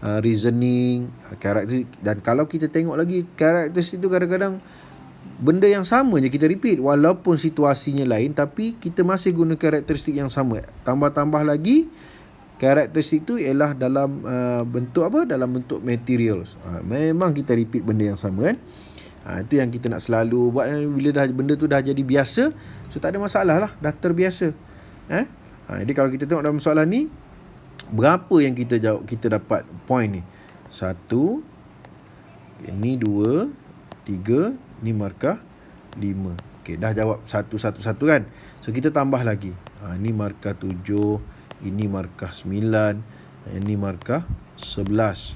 S1: reasoning, karakteristik. Dan kalau kita tengok lagi, karakteristik tu kadang-kadang benda yang sama je kita repeat, walaupun situasinya lain, tapi kita masih guna karakteristik yang sama. Tambah-tambah lagi, karakteristik tu ialah dalam bentuk apa? Dalam bentuk materials. Memang kita repeat benda yang sama kan. Itu yang kita nak selalu buat. Bila benda tu dah jadi biasa, so tak ada masalah lah, dah terbiasa. Jadi kalau kita tengok dalam soalan ni, berapa yang kita jawab, kita dapat point ni? 1, ini 2, 3, ni markah 5. Okey, dah jawab 1 kan. So kita tambah lagi. Ni markah 7, ini markah 9, ini markah 11,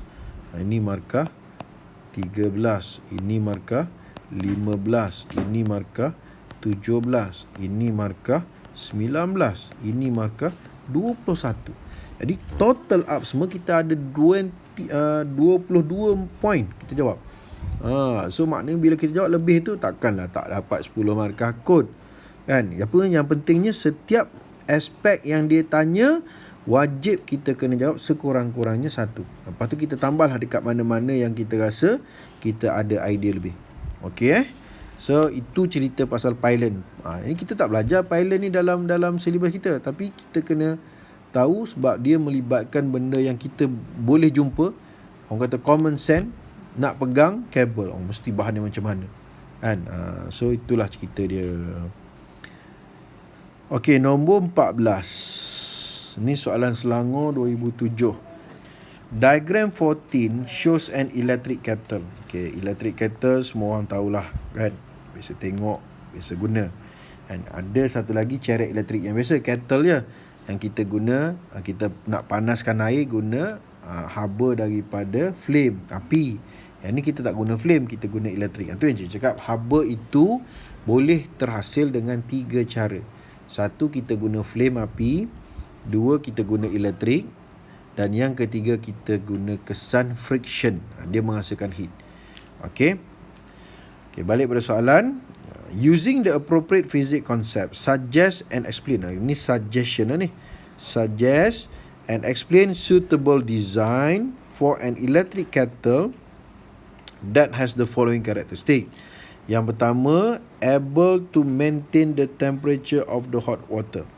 S1: ini markah 13, ini markah 15, ini markah 17, ini markah 19, ini markah 21. Jadi total up semua kita ada 22 point kita jawab. So maknanya bila kita jawab lebih tu, takkanlah tak dapat 10 markah kot kan. Yang pentingnya setiap aspek yang dia tanya wajib kita kena jawab sekurang-kurangnya 1. Lepas tu kita tambahlah dekat mana-mana yang kita rasa kita ada idea lebih. Okey So itu cerita pasal Python. Ini kita tak belajar Python ni dalam silibus kita, tapi kita kena tahu sebab dia melibatkan benda yang kita boleh jumpa. Orang kata common sense, nak pegang kabel, mesti bahan dia macam mana kan. So itulah cerita dia. Okey, nombor 14. Ni soalan Selangor 2007. Diagram 14 shows an electric kettle. Okey, electric kettle semua orang tahulah kan. Biasa tengok, biasa guna. Dan ada satu lagi ceret elektrik yang biasa, kettle je. Yang kita guna, kita nak panaskan air guna haba daripada flame, api. Yang ni kita tak guna flame, kita guna elektrik. Itu yang saya cakap, haba itu boleh terhasil dengan 3 cara. 1, kita guna flame api. 2, kita guna elektrik. Dan yang ketiga, kita guna kesan friction. Dia menghasilkan heat. Okey, balik pada soalan. Using the appropriate physics concept, suggest and explain. Ini suggestion lah ni. Suggest and explain suitable design for an electric kettle that has the following characteristic. Yang pertama, able to maintain the temperature of the hot water.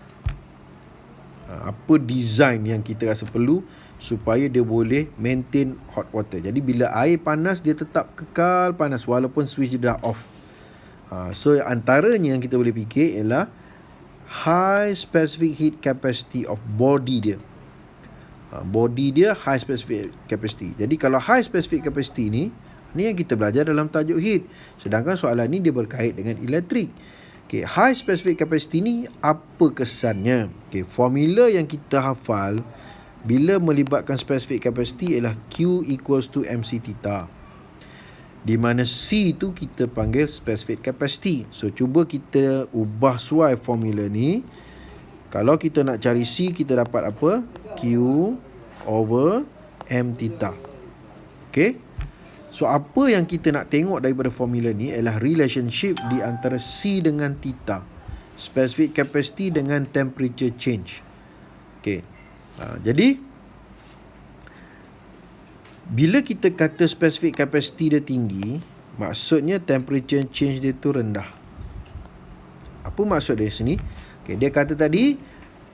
S1: Apa design yang kita rasa perlu supaya dia boleh maintain hot water. Jadi bila air panas, dia tetap kekal panas walaupun switch dah off. So antaranya yang kita boleh fikir ialah high specific heat capacity of body dia. Body dia high specific capacity. Jadi kalau high specific capacity ni yang kita belajar dalam tajuk heat. Sedangkan soalan ni dia berkait dengan elektrik. Okay, high specific capacity ni apa kesannya? Okay, formula yang kita hafal bila melibatkan specific capacity ialah Q equals to MC theta. Di mana C tu kita panggil specific capacity. So cuba kita ubah suai formula ni. Kalau kita nak cari C, kita dapat apa? Q over M theta. Okay. So apa yang kita nak tengok daripada formula ni ialah relationship di antara C dengan theta, specific capacity dengan temperature change. Okay. Jadi bila kita kata specific capacity dia tinggi, maksudnya temperature change dia tu rendah. Apa maksud dia sini? Okay, dia kata tadi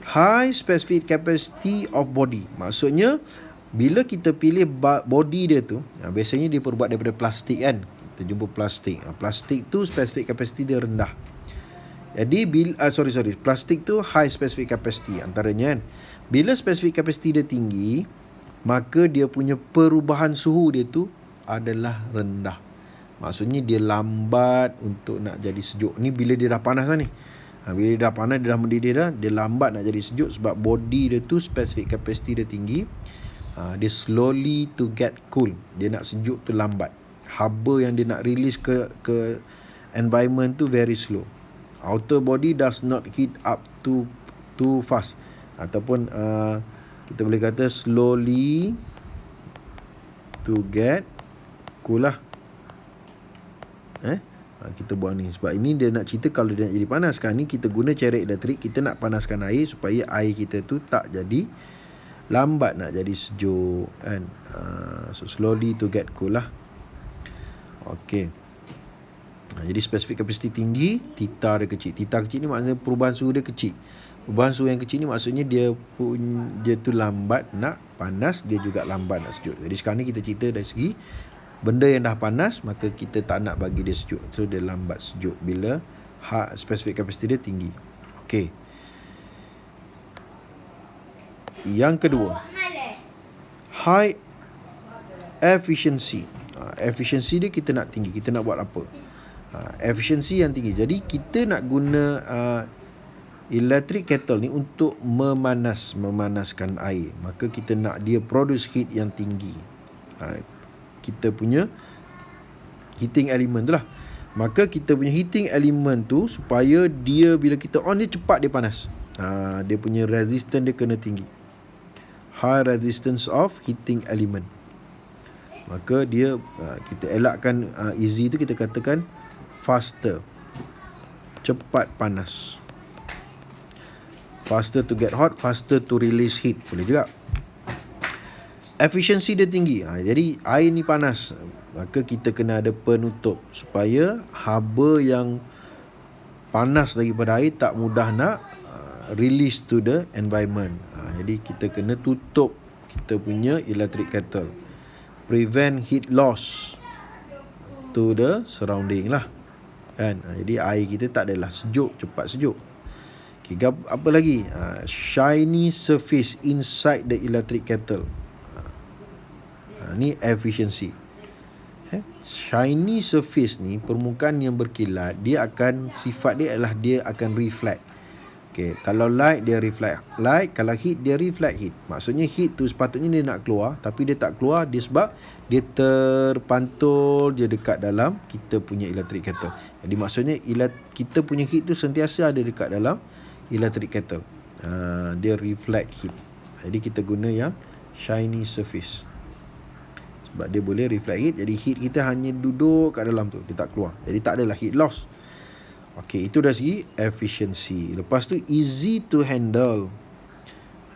S1: high specific capacity of body. Maksudnya bila kita pilih body dia tu, biasanya dia perbuat daripada plastik kan. Kita jumpa plastik. Plastik tu specific capacity dia rendah. Jadi plastik tu high specific capacity antaranya kan. Bila specific capacity dia tinggi, maka dia punya perubahan suhu dia tu adalah rendah. Maksudnya dia lambat untuk nak jadi sejuk. Ni bila dia dah panas kan ni. Bila dia dah panas, dia dah mendidih dah, dia lambat nak jadi sejuk sebab body dia tu specific capacity dia tinggi. Dia slowly to get cool. Dia nak sejuk tu lambat. Haba yang dia nak release ke environment tu very slow. Outer body does not heat up too fast. Ataupun kita boleh kata slowly to get cool lah. Kita buat ni. Sebab ini dia nak cerita kalau dia nak jadi panas. Sekarang ni kita guna ceret elektrik. Kita nak panaskan air supaya air kita tu tak jadi lambat nak jadi sejuk kan. So slowly to get cool lah. Okey. Jadi specific capacity tinggi, theta dia kecil. Theta kecil ni maksudnya perubahan suhu dia kecil. Perubahan suhu yang kecil ni maksudnya dia tu lambat nak panas, dia juga lambat nak sejuk. Jadi sekarang ni kita cerita dari segi benda yang dah panas, maka kita tak nak bagi dia sejuk. So dia lambat sejuk bila specific capacity dia tinggi. Okey. Yang kedua, high efficiency. Efficiency dia kita nak tinggi. Kita nak buat apa? Efficiency yang tinggi. Jadi kita nak guna electric kettle ni untuk memanaskan air. Maka kita nak dia produce heat yang tinggi. Kita punya heating element tu lah. Maka kita punya heating element tu supaya dia bila kita on dia cepat dia panas. Dia punya resistance dia kena tinggi. High resistance of heating element. Maka dia kita elakkan easy tu, kita katakan faster. Cepat panas. Faster to get hot, faster to release heat. Boleh juga. Efficiency dia tinggi. Jadi air ni panas, maka kita kena ada penutup supaya haba yang panas daripada air tak mudah nak release to the environment. Jadi kita kena tutup kita punya electric kettle. Prevent heat loss to the surrounding lah. Kan? Jadi air kita tak adalah sejuk, cepat sejuk. Okay, apa lagi? Shiny surface inside the electric kettle. Ni efficiency. Shiny surface ni, permukaan yang berkilat, dia akan, sifat dia adalah dia akan reflect. Okay, kalau light dia reflect light, kalau heat dia reflect heat. Maksudnya heat tu sepatutnya dia nak keluar, tapi dia tak keluar, dia sebab dia terpantul dia dekat dalam kita punya electric kettle. Jadi maksudnya kita punya heat tu sentiasa ada dekat dalam electric kettle. Dia reflect heat. Jadi kita guna yang shiny surface. Sebab dia boleh reflect heat, jadi heat kita hanya duduk kat dalam tu, dia tak keluar. Jadi tak adalah heat loss. Okey, itu dari segi efficiency. Lepas tu easy to handle.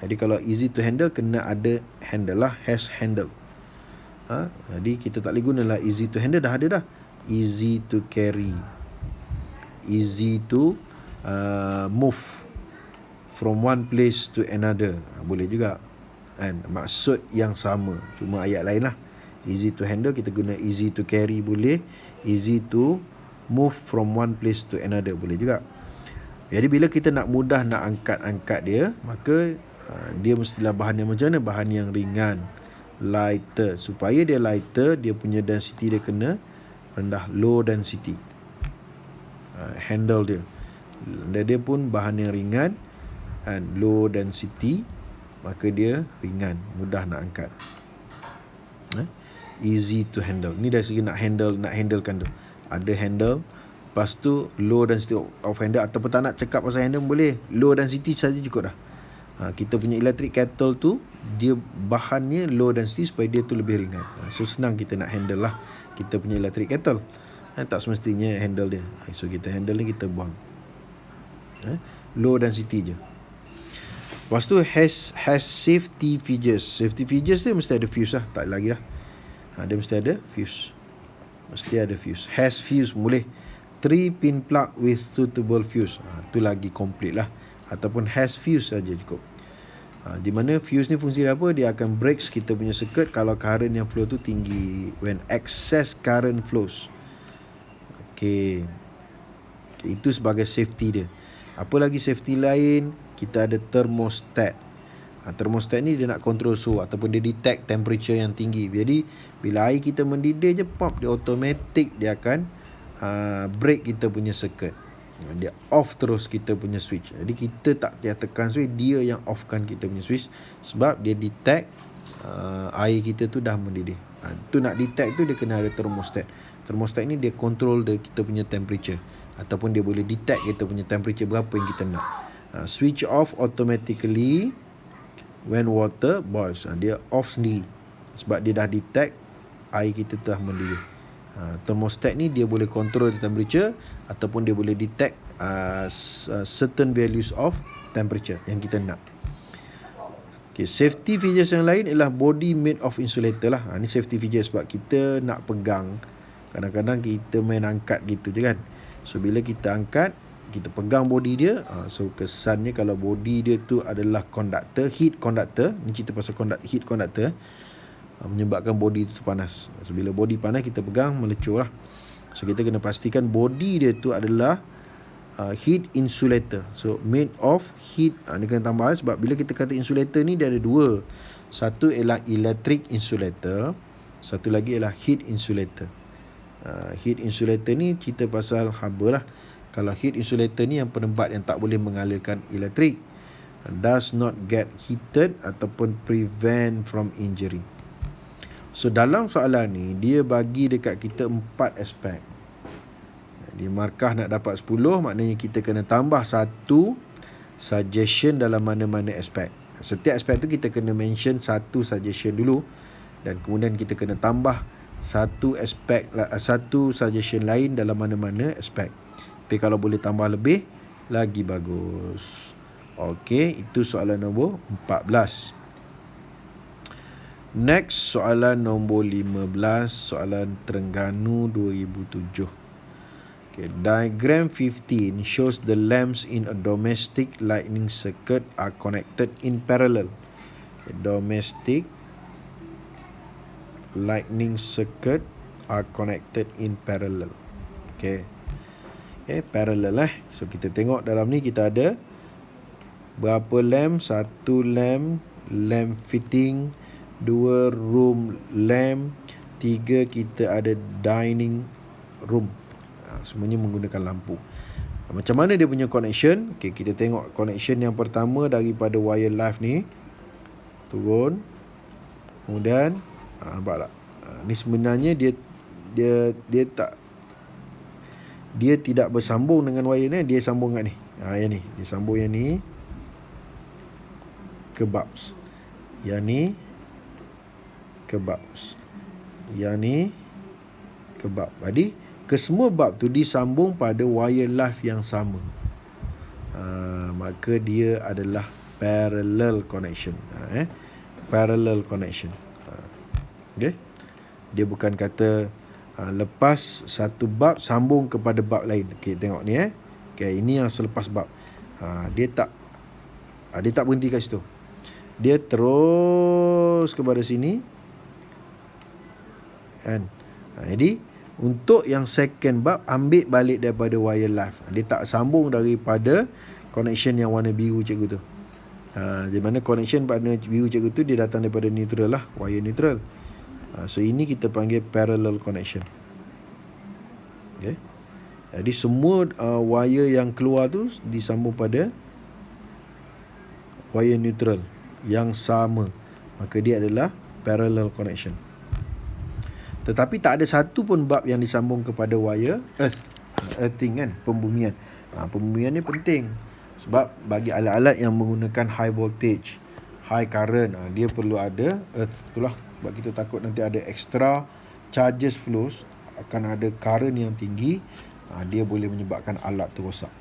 S1: Jadi kalau easy to handle, kena ada handle lah, has handle. Jadi kita tak boleh guna lah easy to handle, dah ada dah. Easy to carry, easy to move from one place to another. Boleh juga kan, maksud yang sama, cuma ayat lain lah. Easy to handle kita guna easy to carry boleh, easy to move from one place to another boleh juga. Jadi bila kita nak mudah nak angkat dia, maka dia mestilah bahan yang macam mana? Bahan yang ringan, lighter. Supaya dia lighter, dia punya density dia kena rendah, low density. Handle dia, dia pun bahan yang ringan and low density, maka dia ringan, mudah nak angkat. Easy to handle. Ni dari segi nak handlekan tu. Ada handle, lepas tu low density of handle, ataupun tak nak cakap pasal handle boleh, low density saja cukup dah. Kita punya electric kettle tu dia bahannya low density supaya dia tu lebih ringan. So senang kita nak handle lah kita punya electric kettle. Tak semestinya handle dia. So kita handle ni kita buang. Low density je. Lepas tu has safety features. Safety features dia mesti ada fuse lah, tak lagi lah. Dia mesti ada fuse. Mesti ada fuse. Has fuse boleh. 3 pin plug with suitable fuse. Tu lagi complete lah. Ataupun has fuse saja cukup. Di mana fuse ni fungsi dia apa? Dia akan breaks kita punya circuit kalau current yang flow tu tinggi. When excess current flows. Okay. Itu sebagai safety dia. Apa lagi safety lain? Kita ada thermostat. Thermostat ni dia nak control suhu ataupun dia detect temperature yang tinggi. Jadi bila air kita mendidih je, pop, dia automatic dia akan break kita punya circuit. Dia off terus kita punya switch. Jadi kita tak payah tekan switch, dia yang offkan kita punya switch. Sebab dia detect air kita tu dah mendidih. Tu nak detect tu dia kena ada thermostat. Thermostat ni dia control kita punya temperature, ataupun dia boleh detect kita punya temperature berapa yang kita nak. Switch off automatically when water boils. Dia off sendiri sebab dia dah detect air kita telah mendidih. Thermostat ni dia boleh control the temperature, ataupun dia boleh detect certain values of temperature yang kita nak. Okay, safety features yang lain ialah body made of insulator lah. Ni safety features sebab kita nak pegang. Kadang-kadang kita main angkat gitu je kan. So bila kita angkat, kita pegang body dia, so kesannya kalau body dia tu adalah conductor, heat conductor. Ni cerita pasal heat conductor, menyebabkan body tu panas. So bila body panas, kita pegang melecur lah. So kita kena pastikan body dia tu adalah heat insulator. So made of heat. Dia kena tambah sebab bila kita kata insulator ni dia ada dua. Satu ialah electric insulator, satu lagi ialah heat insulator. Heat insulator ni cerita pasal haba lah. Kalau heat insulator ni yang penempat yang tak boleh mengalirkan elektrik, does not get heated ataupun prevent from injury. So dalam soalan ni dia bagi dekat kita 4 aspek. Di markah nak dapat 10, maknanya kita kena tambah satu suggestion dalam mana-mana aspek. Setiap aspek tu kita kena mention satu suggestion dulu, dan kemudian kita kena tambah satu suggestion lain dalam mana-mana aspek. Tapi kalau boleh tambah lebih, lagi bagus. Okey, itu soalan nombor 14. Next, soalan nombor 15, soalan Terengganu 2007. Okay, diagram 15 shows the lamps in a domestic lighting circuit are connected in parallel. Okay, domestic lightning circuit are connected in parallel. Okay, parallel . So kita tengok dalam ni kita ada berapa lamp? Satu lamp fitting, 2 room lamp, 3 kita ada dining room. Semuanya menggunakan lampu. Macam mana dia punya connection? Okay, kita tengok connection yang pertama daripada wire live ni turun, kemudian nampak tak? Ni sebenarnya dia tidak bersambung dengan wire ni, dia sambung kat ni. Yang ni, dia sambung yang ni ke bulbs. Yang ni ke bulbs. Yang ni ke bulb. Jadi kesemua bulb tu disambung pada wire live yang sama. Maka dia adalah parallel connection. Parallel connection. Okay? Dia bukan kata lepas satu bulb sambung kepada bulb lain. Okay, tengok ni Okay, ini yang selepas bulb. Dia tak berhenti kat situ. Dia terus kepada sini. Kan? Jadi untuk yang second bulb, ambil balik daripada wire live. Dia tak sambung daripada connection yang warna biru cikgu tu. Di mana connection warna biru cikgu tu dia datang daripada neutral lah, wire neutral. So ini kita panggil parallel connection. Okay. Jadi semua wire yang keluar tu disambung pada wire neutral yang sama. Maka dia adalah parallel connection. Tetapi tak ada satu pun bulb yang disambung kepada wire earthing kan, pembumian. Pembumian ni penting sebab bagi alat-alat yang menggunakan high voltage, high current, dia perlu ada earth. Itulah sebab kita takut nanti ada extra charges flows, akan ada current yang tinggi, dia boleh menyebabkan alat tu rosak.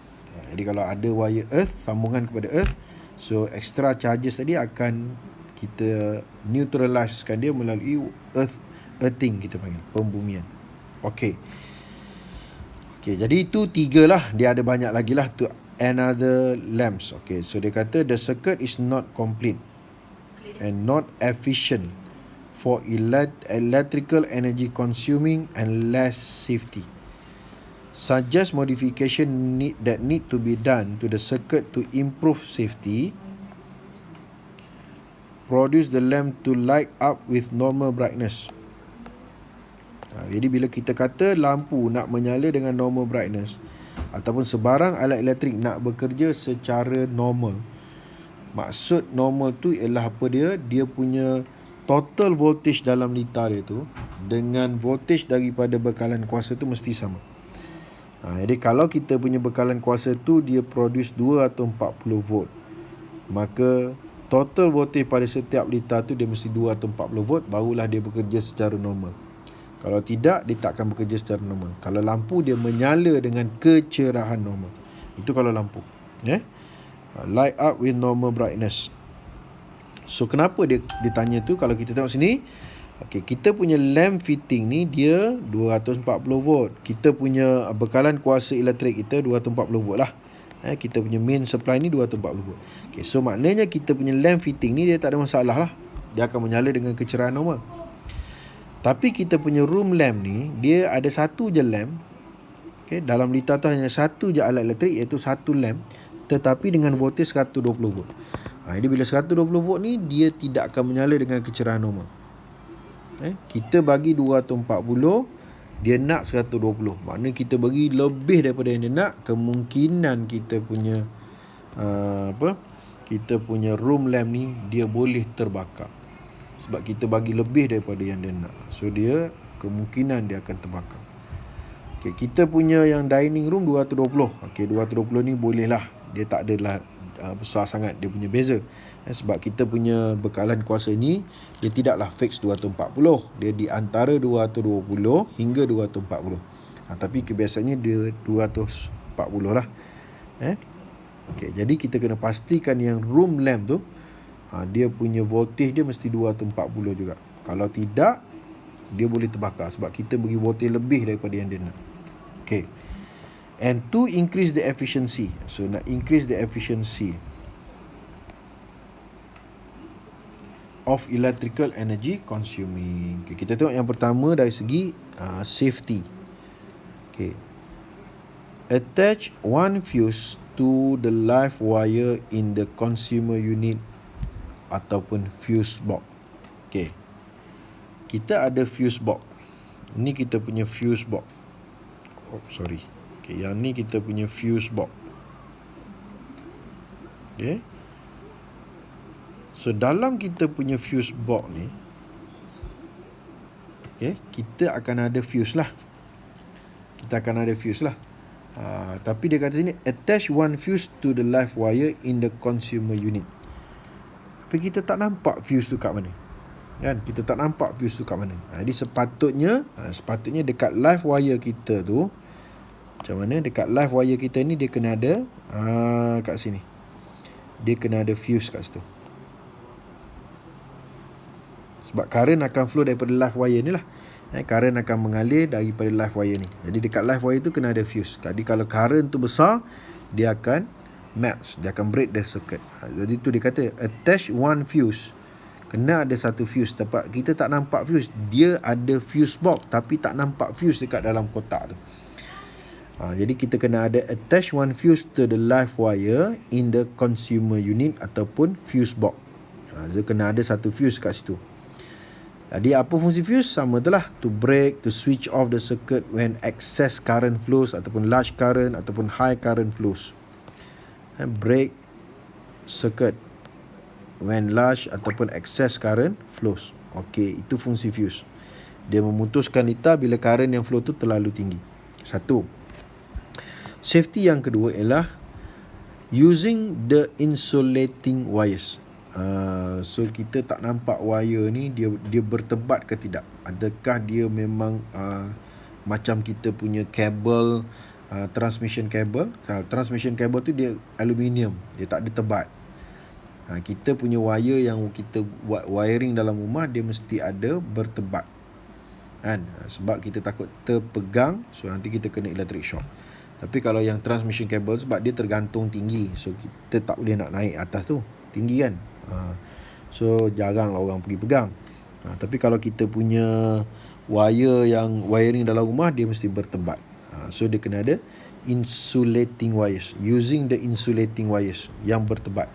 S1: Jadi kalau ada wire earth, sambungan kepada earth, so extra charges tadi akan kita neutralizekan dia melalui earthing, kita panggil pembumian. Okey, jadi itu 3 lah. Dia ada banyak lagi lah, to another lamps. Okay, so dia kata the circuit is not complete and not efficient for electrical energy consuming and less safety. Suggest modification that need to be done to the circuit to improve safety. Produce the lamp to light up with normal brightness. Jadi bila kita kata lampu nak menyala dengan normal brightness, ataupun sebarang alat elektrik nak bekerja secara normal, maksud normal tu ialah apa dia? Dia punya total voltage dalam litar dia tu dengan voltage daripada bekalan kuasa tu mesti sama. Jadi kalau kita punya bekalan kuasa tu dia produce 2 atau 40 volt, maka total voltage pada setiap litar tu dia mesti 2 atau 40 volt, barulah dia bekerja secara normal. Kalau tidak, dia tak akan bekerja secara normal. Kalau lampu, dia menyala dengan kecerahan normal. Itu kalau lampu. Light up with normal brightness. So kenapa dia tanya tu? Kalau kita tengok sini, okey, kita punya lamp fitting ni dia 240 volt. Kita punya bekalan kuasa elektrik kita 240 volt lah. Kita punya main supply ni 240 volt. Okey, so maknanya kita punya lamp fitting ni dia tak ada masalah lah. Dia akan menyala dengan kecerahan normal. Tapi kita punya room lamp ni, dia ada satu je lamp. Okay, dalam liter tu hanya satu je alat elektrik, iaitu satu lamp, tetapi dengan voltage 120 volt. Jadi bila 120 volt ni, dia tidak akan menyala dengan kecerahan normal. Kita bagi 240, dia nak 120. Maknanya kita bagi lebih daripada yang dia nak, kemungkinan kita punya kita punya room lamp ni dia boleh terbakar. Sebab kita bagi lebih daripada yang dia nak. So dia kemungkinan dia akan terbakar. Okay, kita punya yang dining room 220. Okay, 220 ni boleh lah. Dia tak adalah besar sangat dia punya beza. Sebab kita punya bekalan kuasa ni dia tidaklah fix 240. Dia di antara 220 hingga 240. Tapi kebiasaannya dia 240 lah. Okay, jadi kita kena pastikan yang room lamp tu dia punya voltage dia mesti 240 juga. Kalau tidak, dia boleh terbakar sebab kita bagi voltage lebih daripada yang dia nak. Okay. And to increase the efficiency. So nak increase the efficiency of electrical energy consuming. Okay, kita tengok yang pertama dari segi safety. Okay. Attach one fuse to the live wire in the consumer unit ataupun fuse box. Okay. Kita ada fuse box. Ini kita punya fuse box. Okay, yang ni kita punya fuse box. Okay. So dalam kita punya fuse box ni, okay, kita akan ada fuse lah. Tapi dia kata sini, attach one fuse to the live wire in the consumer unit. Tapi kita tak nampak fuse tu kat mana. Kan? Kita tak nampak fuse tu kat mana. Jadi sepatutnya dekat live wire kita tu, macam mana? Dekat live wire kita ni dia kena ada kat sini. Dia kena ada fuse kat situ. Sebab current akan flow daripada live wire ni lah. Current akan mengalir daripada live wire ni. Jadi dekat live wire tu kena ada fuse. Jadi kalau current tu besar, dia akan match, dia akan break the circuit. Jadi tu dia kata attach one fuse. Kena ada satu fuse. Tapi kita tak nampak fuse. Dia ada fuse box tapi tak nampak fuse dekat dalam kotak tu. Jadi kita kena ada attach one fuse to the live wire in the consumer unit ataupun fuse box. Jadi kena ada satu fuse kat situ. Jadi apa fungsi fuse? Sama itulah, to break, to switch off the circuit when excess current flows ataupun large current ataupun high current flows. Break circuit when large ataupun excess current flows. Okey, itu fungsi fuse. Dia memutuskan litar bila current yang flow tu terlalu tinggi. Satu. Safety yang kedua ialah using the insulating wires. So kita tak nampak wire ni dia bertebat ke tidak. Adakah dia memang macam kita punya kabel, transmission cable. Transmission cable tu dia aluminium, dia tak ada tebat. Kita punya wire yang kita buat wiring dalam rumah, dia mesti ada bertebat kan, sebab kita takut terpegang, so nanti kita kena electric shock. Tapi kalau yang transmission cable, sebab dia tergantung tinggi, so kita tak boleh nak naik atas tu, tinggi kan. So jarang lah orang pergi pegang. Tapi kalau kita punya wire yang wiring dalam rumah, dia mesti bertebat. So dia kena ada insulating wires, using the insulating wires yang bertebat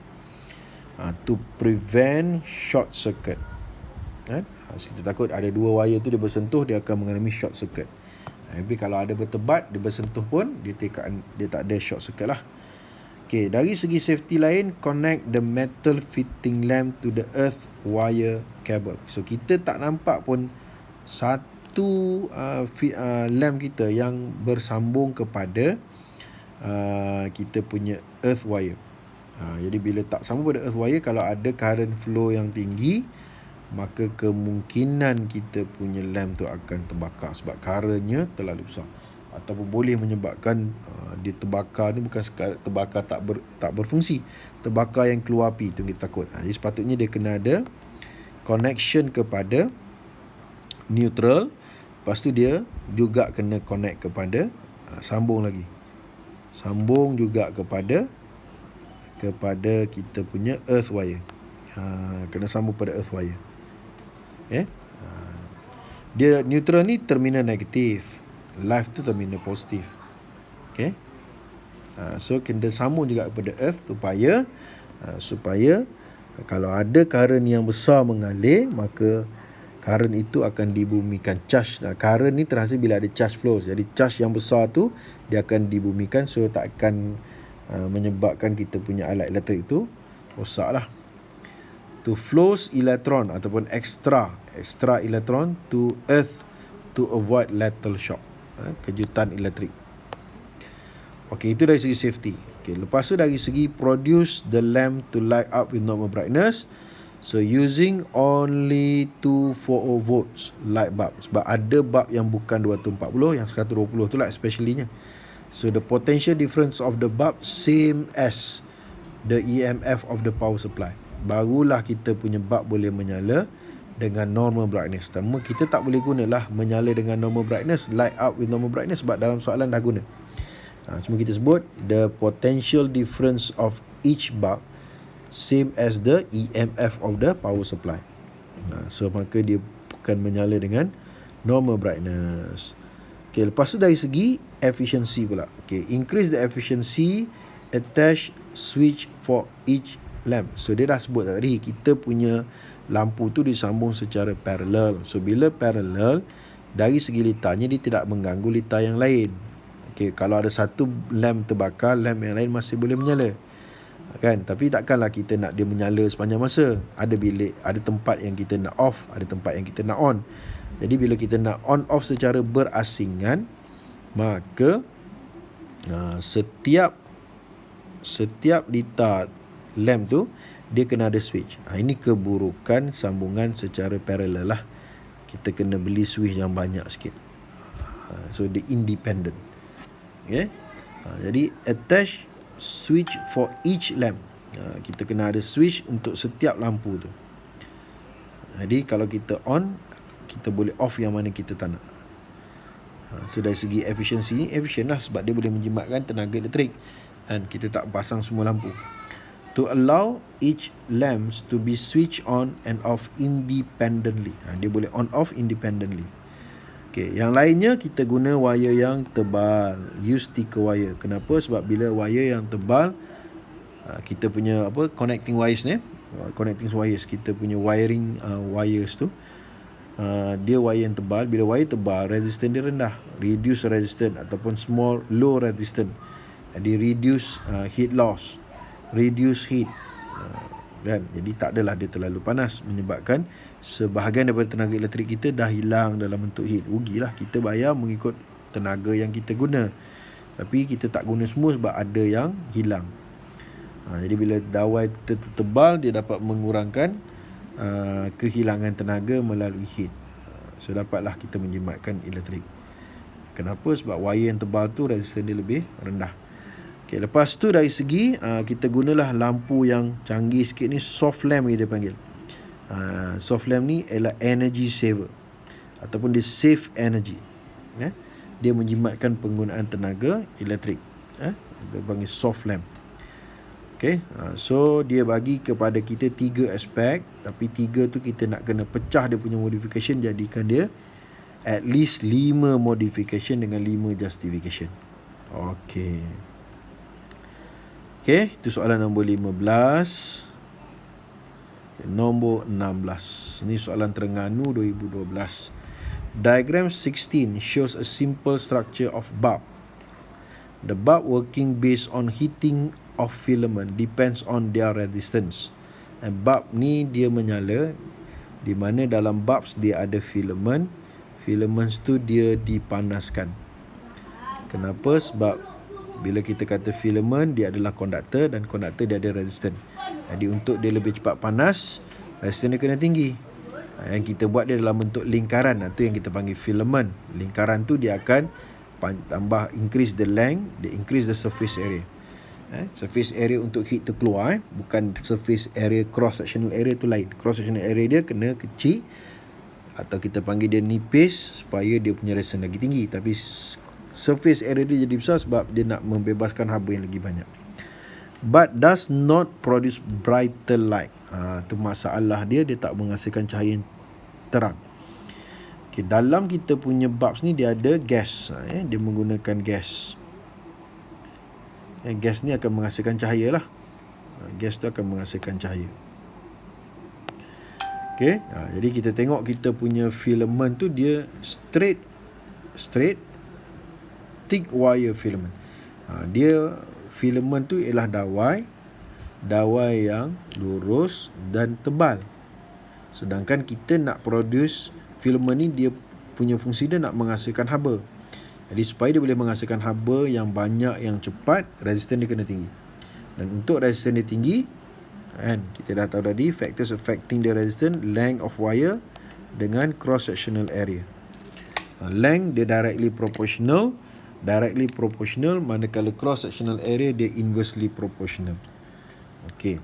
S1: to prevent short circuit. So kita takut ada dua wire tu dia bersentuh, dia akan mengalami short circuit. Tapi kalau ada bertebat, dia bersentuh pun dia tak ada short circuit lah. Okay, dari segi safety lain, connect the metal fitting lamp to the earth wire cable. So kita tak nampak pun satu lamp kita yang bersambung kepada kita punya earth wire. Jadi bila tak sambung pada earth wire, kalau ada current flow yang tinggi, maka kemungkinan kita punya lamp tu akan terbakar sebab currentnya terlalu besar. ataupun boleh menyebabkan dia terbakar ni bukan sekadar terbakar tak berfungsi, terbakar yang keluar api, itu kita takut. Jadi sepatutnya dia kena ada connection kepada neutral, lepas tu dia juga kena connect kepada sambung lagi, sambung juga kepada kita punya earth wire. Kena sambung pada earth wire. Dia neutral ni terminal negatif, live tu terminal positif. So kena sambung juga kepada earth supaya kalau ada current yang besar mengalir, maka current itu akan dibumikan. Charge current ni terhasil bila ada charge flow. Jadi charge yang besar tu dia akan dibumikan, so tak akan menyebabkan kita punya alat elektrik itu rosak lah. To flows electron ataupun extra electron to earth to avoid lethal shock, kejutan elektrik. Okey, itu dari segi safety. Okey, lepas tu dari segi produce the lamp to light up with normal brightness, so using only 240 volts light bulb. Sebab ada bulb yang bukan 240, yang 120 tu lah especially nya. So the potential difference of the bulb same as the EMF of the power supply. Barulah kita punya bulb boleh menyala dengan normal brightness. Pertama, kita tak boleh gunalah menyala dengan normal brightness, light up with normal brightness, sebab dalam soalan dah guna. Cuma kita sebut the potential difference of each bulb same as the EMF of the power supply. So maka dia bukan menyala dengan normal brightness. Okay, lepas tu dari segi efficiency pula. Okay, increase the efficiency, attach switch for each lamp. So dia dah sebut tadi, kita punya lampu tu disambung secara parallel. So bila parallel, dari segi litarnya dia tidak mengganggu litar yang lain. Okay, kalau ada satu lamp terbakar, lamp yang lain masih boleh menyala, kan? Tapi takkanlah kita nak dia menyala sepanjang masa. Ada bilik, ada tempat yang kita nak off, ada tempat yang kita nak on. Jadi bila kita nak on off secara berasingan, maka setiap litar lamp tu dia kena ada switch. Ini keburukan sambungan secara parallel lah. Kita kena beli switch yang banyak sikit. So dia independent. Okay? Jadi attach switch for each lamp. Kita kena ada switch untuk setiap lampu tu. Jadi kalau kita on, kita boleh off yang mana kita tak nak. So dari segi efisiensi, efisien lah, sebab dia boleh menjimatkan tenaga elektrik, dan kita tak pasang semua lampu. To allow each lamps to be switched on and off independently. Dia boleh on off independently. Okay, yang lainnya kita guna wire yang tebal, use thicker wire. Kenapa? Sebab bila wire yang tebal, kita punya connecting wires ni, kita punya wiring wires tu, dia wire yang tebal. Bila wire tebal, resistance dia rendah, reduce resistance ataupun low resistance. Jadi reduce heat loss, reduce heat, kan? Jadi tak adalah dia terlalu panas, menyebabkan sebahagian daripada tenaga elektrik kita dah hilang dalam bentuk heat. Rugilah, kita bayar mengikut tenaga yang kita guna, tapi kita tak guna semua sebab ada yang hilang. Jadi bila dawai tebal, dia dapat mengurangkan kehilangan tenaga melalui heat. So dapatlah kita menjimatkan elektrik. Kenapa? Sebab wire yang tebal tu resistance dia lebih rendah. Okay, lepas tu dari segi kita gunalah lampu yang canggih sikit ni, soft lamp kita panggil. Soft lamp ni ialah energy saver ataupun dia save energy. Dia menjimatkan penggunaan tenaga elektrik. Kita panggil soft lamp. Okay, so dia bagi kepada kita 3 aspek, tapi 3 tu kita nak kena pecah dia punya modification, jadikan dia at least 5 modification dengan 5 justification. Okay, itu soalan nombor 15. Nombor 16. Ini soalan Terengganu 2012. Diagram 16 shows a simple structure of bulb. The bulb working based on heating of filament depends on their resistance. And bulb ni dia menyala di mana dalam bulbs dia ada filament. Filaments tu dia dipanaskan. Kenapa? Sebab bila kita kata filament, dia adalah konduktor, dan konduktor dia ada resistance. Jadi untuk dia lebih cepat panas, resistance dia kena tinggi. Yang kita buat dia dalam bentuk lingkaran, itu yang kita panggil filament. Lingkaran tu dia akan tambah increase the length, dia increase the surface area. Surface area untuk heat tu keluar, bukan surface area, cross sectional area tu lain. Cross sectional area dia kena kecil, atau kita panggil dia nipis, supaya dia punya resistance lagi tinggi. Tapi surface area dia jadi besar sebab dia nak membebaskan haba yang lagi banyak. But does not produce brighter light. Tu masalah dia tak menghasilkan cahaya yang terang. Okay, dalam kita punya bulbs ni dia ada gas. Dia menggunakan gas. Gas ni akan menghasilkan cahaya lah. Gas tu akan menghasilkan cahaya. Okay, jadi kita tengok kita punya filament tu dia straight thick wire filament. Dia filament tu ialah dawai yang lurus dan tebal. Sedangkan kita nak produce filament ni, dia punya fungsi dia nak menghasilkan haba. Jadi supaya dia boleh menghasilkan haba yang banyak, yang cepat, resistance dia kena tinggi. Dan untuk resistance dia tinggi, kita dah tahu tadi factors affecting the resistance, length of wire dengan cross sectional area. Length dia directly proportional, manakala cross sectional area dia inversely proportional. Okay.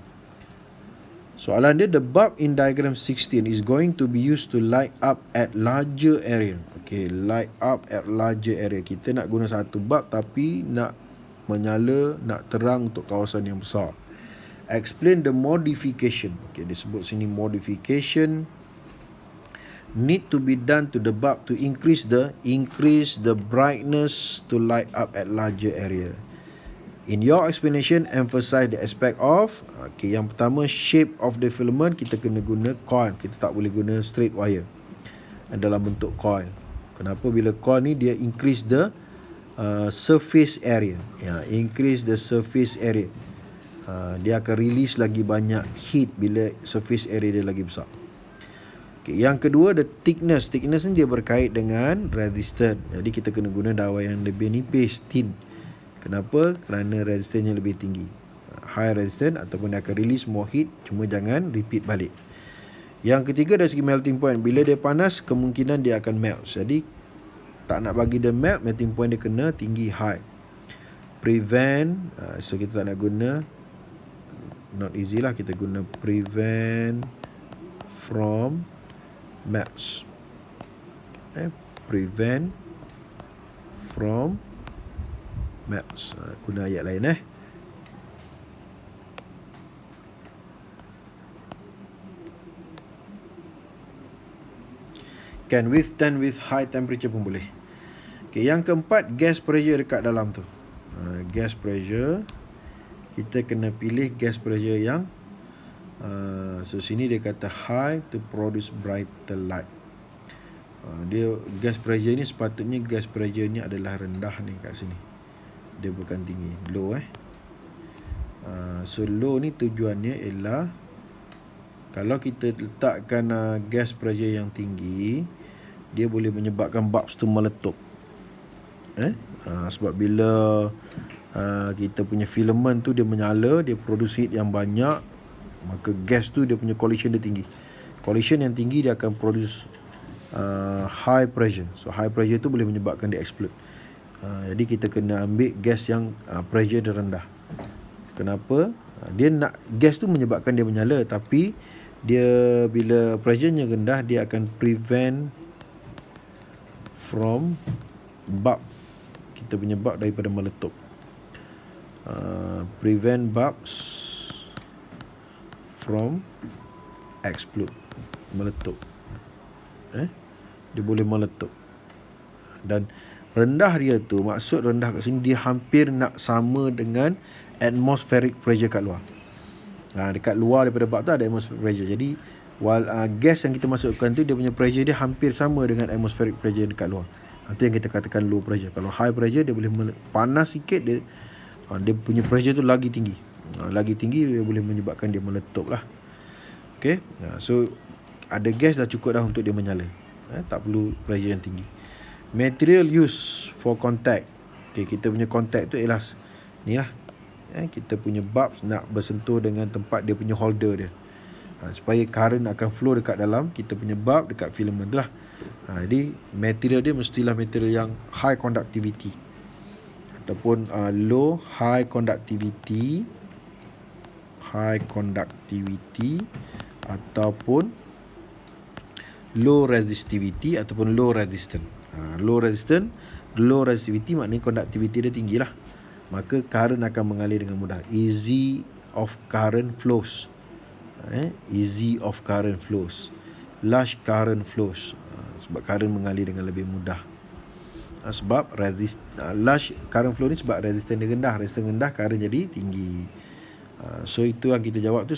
S1: Soalan dia, the bulb in diagram 16 is going to be used to light up at larger area. Okay, light up at larger area. Kita nak guna satu bulb tapi nak menyala, nak terang untuk kawasan yang besar. Explain the modification. Okay, disebut sini modification need to be done to the bulb to increase the brightness to light up at larger area. In your explanation, emphasize the aspect of, yang pertama, shape of the filament. Kita kena guna coil. Kita tak boleh guna straight wire dalam bentuk coil. Kenapa? Bila coil ni dia increase the surface area. Increase the surface area. Dia akan release lagi banyak heat bila surface area dia lagi besar. Yang kedua, the thickness. Thickness ni dia berkait dengan resistance. Jadi kita kena guna dawai yang lebih nipis, thin. Kenapa? Kerana resistance lebih tinggi. High resistance ataupun dia akan release more heat, cuma jangan repeat balik. Yang ketiga, dari segi melting point. Bila dia panas, kemungkinan dia akan melt. Jadi tak nak bagi dia melt, melting point dia kena tinggi, high. Prevent, so kita tak nak guna, not easy lah, kita guna prevent from melts. Prevent from melts. Guna ayat lain. Can withstand with high temperature pun boleh. Okay, yang keempat, gas pressure dekat dalam tu. Gas pressure, kita kena pilih gas pressure yang so sini dia kata high to produce brighter light. Dia gas pressure ni sepatutnya gas pressure ni adalah rendah ni kat sini. Dia bukan tinggi, low. So low ni tujuannya ialah kalau kita letakkan gas pressure yang tinggi, dia boleh menyebabkan bulbs tu meletup. Sebab bila kita punya filament tu dia menyala, dia produce heat yang banyak, maka gas tu dia punya collision dia tinggi. Collision yang tinggi dia akan produce high pressure. So high pressure tu boleh menyebabkan dia explode. Jadi kita kena ambil gas yang pressure dia rendah. Kenapa? Dia nak gas tu menyebabkan dia menyala, tapi dia bila pressure-nya rendah, dia akan prevent from bulb, kita punya bulb daripada meletup. Prevent bulbs from explode, meletup. Dia boleh meletup. Dan rendah dia tu, maksud rendah kat sini, dia hampir nak sama dengan atmospheric pressure kat luar. Dekat luar daripada bulb tu ada atmospheric pressure. Jadi gas yang kita masukkan tu, dia punya pressure dia hampir sama dengan atmospheric pressure dekat luar. Itu yang kita katakan low pressure. Kalau high pressure, dia boleh panas sikit, dia punya pressure tu lagi tinggi. Lagi tinggi, dia boleh menyebabkan dia meletup lah. Okay, so ada gas dah cukup dah untuk dia menyala. Tak perlu pressure yang tinggi. Material use for contact. Okay, kita punya contact tu ialah ni lah. Kita punya bulbs nak bersentuh dengan tempat dia punya holder dia. supaya current akan flow dekat dalam kita punya bulb dekat filament tu lah. Jadi material dia mestilah material yang high conductivity ataupun low high conductivity ataupun low resistivity ataupun low resistance. Low resistivity maknanya conductivity dia tinggi lah, maka current akan mengalir dengan mudah. Easy of current flows. Large current flows. Sebab current mengalir dengan lebih mudah. Sebab large current flow ni sebab resistance dia rendah. Resistance rendah, current jadi tinggi. So itu yang kita jawab tu.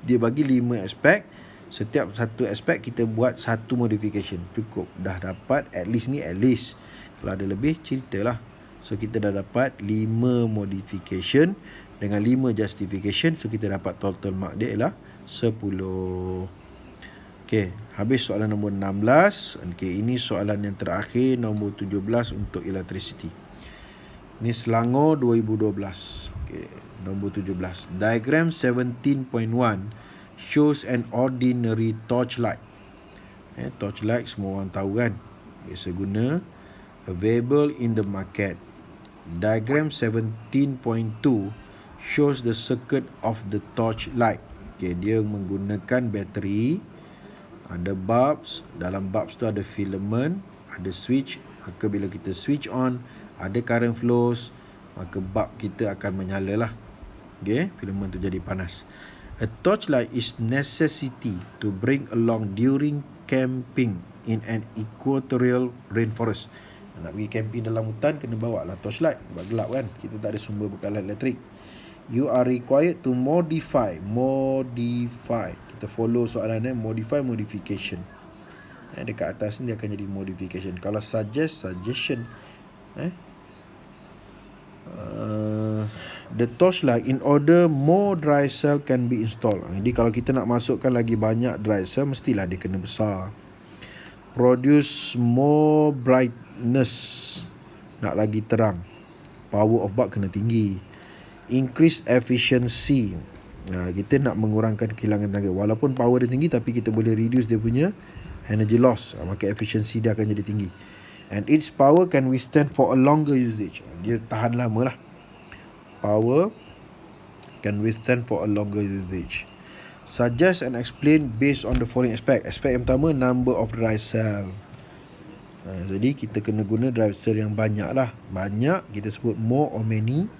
S1: Dia bagi 5 aspek. Setiap satu aspek kita buat satu modification. Cukup. Dah dapat at least. Kalau ada lebih, ceritalah. So kita dah dapat 5 modification dengan 5 justification. So kita dapat total mark dia ialah 10. Okey, habis soalan nombor 16. Okey, ini soalan yang terakhir, nombor 17 untuk electricity. Ini Selangor 2012. Okey, nombor 17. Diagram 17.1 shows an ordinary torchlight. Torchlight semua orang tahu kan, biasa guna, available in the market. Diagram 17.2 shows the circuit of the torchlight. Okey, dia menggunakan bateri. Ada bulbs, dalam bulbs tu ada filament, ada switch. Maka bila kita switch on, ada current flows, maka bulb kita akan menyala lah. Okay, filament tu jadi panas. A torchlight is necessity to bring along during camping in an equatorial rainforest. Nak pergi camping dalam hutan, kena bawa lah torchlight. Sebab gelap kan, kita tak ada sumber bekalan elektrik. You are required to modify. Kita follow soalan modification. Dekat atas ni dia akan jadi modification. Kalau suggestion. The torchlight, in order more dry cell can be installed. Jadi kalau kita nak masukkan lagi banyak dry cell, mestilah dia kena besar. Produce more brightness, nak lagi terang. Power of bulb kena tinggi. Increase efficiency, kita nak mengurangkan kehilangan tenaga. Walaupun power dia tinggi, tapi kita boleh reduce dia punya energy loss, maka efficiency dia akan jadi tinggi. And its power can withstand for a longer usage. Dia tahan lama lah. Power can withstand for a longer usage. Suggest and explain based on the following aspect. Aspek yang pertama, number of dry cell. Jadi kita kena guna dry cell yang banyak lah. Banyak, kita sebut more or many.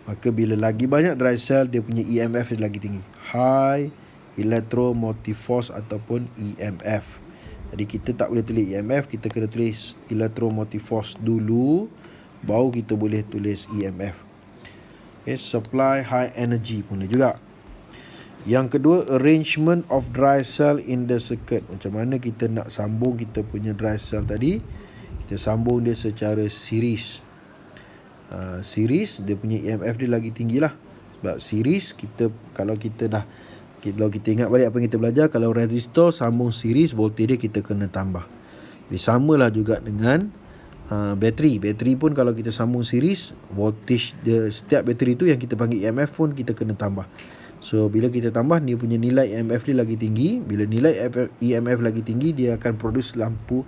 S1: Maka bila lagi banyak dry cell, dia punya EMF dia lagi tinggi. High electromotive force ataupun EMF. Jadi kita tak boleh tulis EMF, kita kena tulis electromotive force dulu, baru kita boleh tulis EMF. Okay, supply high energy pun juga. Yang kedua, arrangement of dry cell in the circuit. Macam mana kita nak sambung kita punya dry cell tadi? Kita sambung dia secara series. Series, dia punya EMF dia lagi tinggi lah. Sebab series, kalau kita ingat balik apa yang kita belajar, kalau resistor sambung series, voltage dia kita kena tambah. Jadi samalah juga dengan bateri. Bateri pun kalau kita sambung series, voltage dia, setiap bateri tu yang kita panggil EMF pun kita kena tambah. So bila kita tambah, dia punya nilai EMF dia lagi tinggi. Bila nilai EMF lagi tinggi, dia akan produce lampu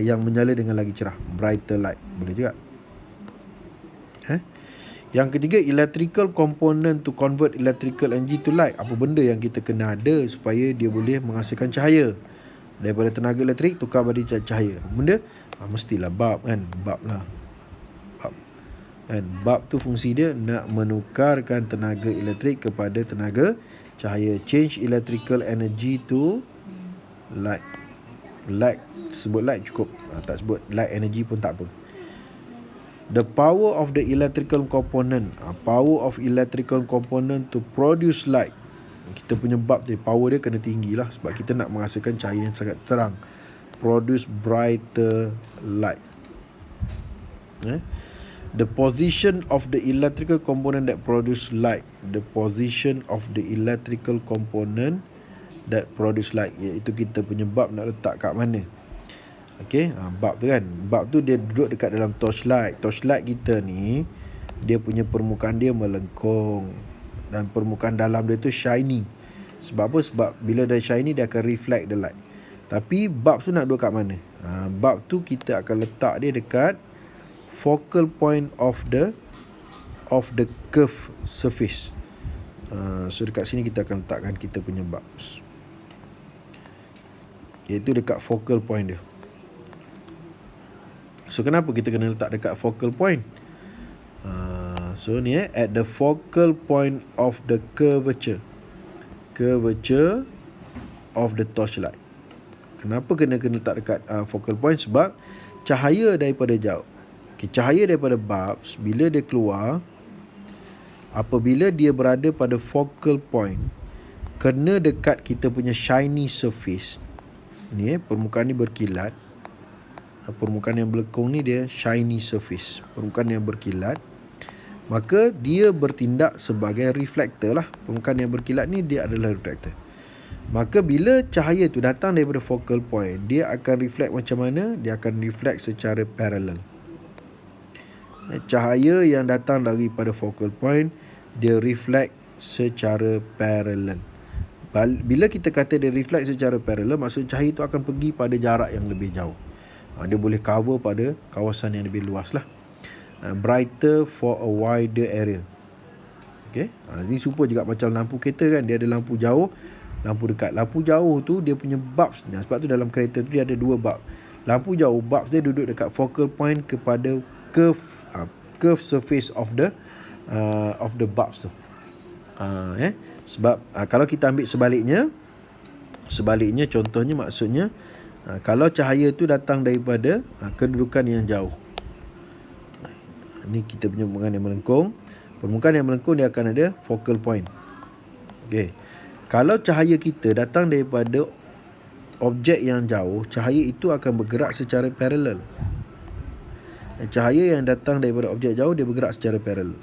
S1: yang menyala dengan lagi cerah, brighter light. Boleh juga. Yang ketiga, electrical component to convert electrical energy to light. Apa benda yang kita kena ada supaya dia boleh menghasilkan cahaya? Daripada tenaga elektrik tukar jadi cahaya. Apa benda? Mestilah bulb kan. Bulb tu fungsi dia nak menukarkan tenaga elektrik kepada tenaga cahaya. Change electrical energy to light. Sebut light cukup. Tak sebut light energy pun tak apa. The power of the electrical component. Power of electrical component to produce light. Kita punya bulb ni, power dia kena tinggi lah. Sebab kita nak menghasilkan cahaya yang sangat terang. Produce brighter light. The position of the electrical component that produce light. The position of the electrical component that produce light. Iaitu kita punya bulb nak letak kat mana. Okey, bulb tu kan. Bulb tu dia duduk dekat dalam torchlight. Torchlight kita ni, dia punya permukaan dia melengkung. Dan permukaan dalam dia tu shiny. Sebab apa? Sebab bila dah shiny dia akan reflect the light. Tapi bulb tu nak duduk kat mana? Bulb tu kita akan letak dia dekat focal point of the curve surface. So dekat sini kita akan letakkan kita punya bulbs, iaitu dekat focal point dia. So kenapa kita kena letak dekat focal point? So ni at the focal point of the curvature of the torchlight. Kenapa kena letak dekat focal point? Sebab cahaya daripada jauh, cahaya daripada bulbs bila dia keluar, apabila dia berada pada focal point, kena dekat kita punya shiny surface ni, permukaan ni berkilat, permukaan yang melengkung ni dia shiny surface, permukaan yang berkilat, maka dia bertindak sebagai reflector lah. Permukaan yang berkilat ni dia adalah reflector. Maka bila cahaya tu datang daripada focal point, dia akan reflect macam mana? Dia akan reflect secara parallel. Cahaya yang datang daripada focal point, dia reflect secara parallel. Bila kita kata dia reflect secara parallel, maksud cahaya itu akan pergi pada jarak yang lebih jauh. Dia boleh cover pada kawasan yang lebih luas lah. Brighter for a wider area. Okay? Ini serupa juga macam lampu kereta kan. Dia ada lampu jauh, lampu dekat. Lampu jauh tu dia punya bulbs. Sebab tu dalam kereta tu dia ada dua bulb. Lampu jauh, bulbs dia duduk dekat focal point kepada curve surface of the bulbs tu. Sebab kalau kita ambil sebaliknya contohnya, maksudnya kalau cahaya tu datang daripada kedudukan yang jauh. Ni kita punya permukaan yang melengkung. Permukaan yang melengkung dia akan ada focal point. Okey. Kalau cahaya kita datang daripada objek yang jauh, cahaya itu akan bergerak secara paralel. Cahaya yang datang daripada objek jauh dia bergerak secara paralel.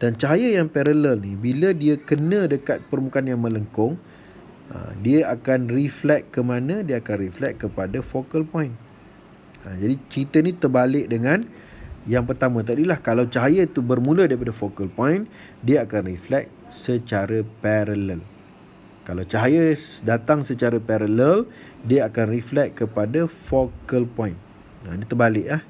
S1: Dan cahaya yang paralel ni bila dia kena dekat permukaan yang melengkung, dia akan reflect ke mana? Dia akan reflect kepada focal point. Jadi cerita ni terbalik dengan yang pertama tadilah. Kalau cahaya itu bermula daripada focal point, dia akan reflect secara parallel. Kalau cahaya datang secara parallel, dia akan reflect kepada focal point. Ini terbalik .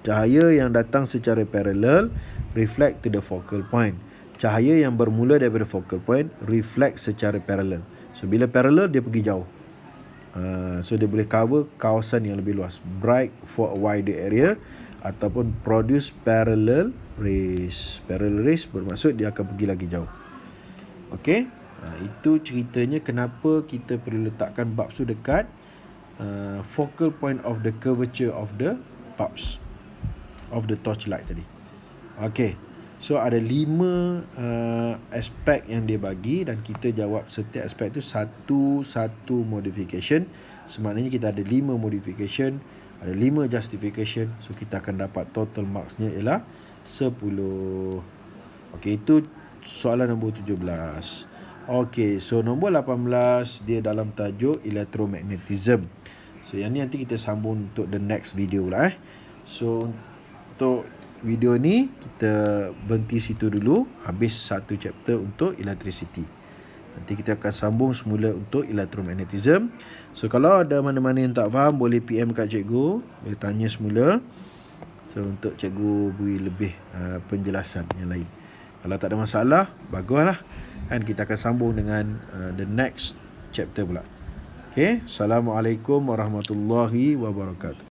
S1: Cahaya yang datang secara parallel reflect to the focal point. Cahaya yang bermula daripada focal point reflect secara parallel. So bila parallel dia pergi jauh. So dia boleh cover kawasan yang lebih luas. Bright for a wider area ataupun produce parallel rays. Parallel rays bermaksud dia akan pergi lagi jauh. Okey. Itu ceritanya kenapa kita perlu letakkan bulbs tu dekat focal point of the curvature of the bulbs of the torchlight tadi. Okey. So ada 5 aspek yang dia bagi dan kita jawab setiap aspek tu satu modification. Semaknanya kita ada 5 modification, ada 5 justification. So kita akan dapat total marksnya ialah 10. Okey, itu soalan nombor 17. Okey, so nombor 18 dia dalam tajuk electromagnetism. So yang ni nanti kita sambung untuk the next video lah . So untuk video ni kita berhenti situ dulu, habis satu chapter untuk electricity. Nanti kita akan sambung semula untuk electromagnetism. So kalau ada mana-mana yang tak faham, boleh PM kat cikgu, boleh tanya semula. So untuk cikgu beri lebih penjelasan yang lain. Kalau tak ada masalah, baguslah. Dan kita akan sambung dengan the next chapter pula. Okay, Assalamualaikum warahmatullahi wabarakatuh.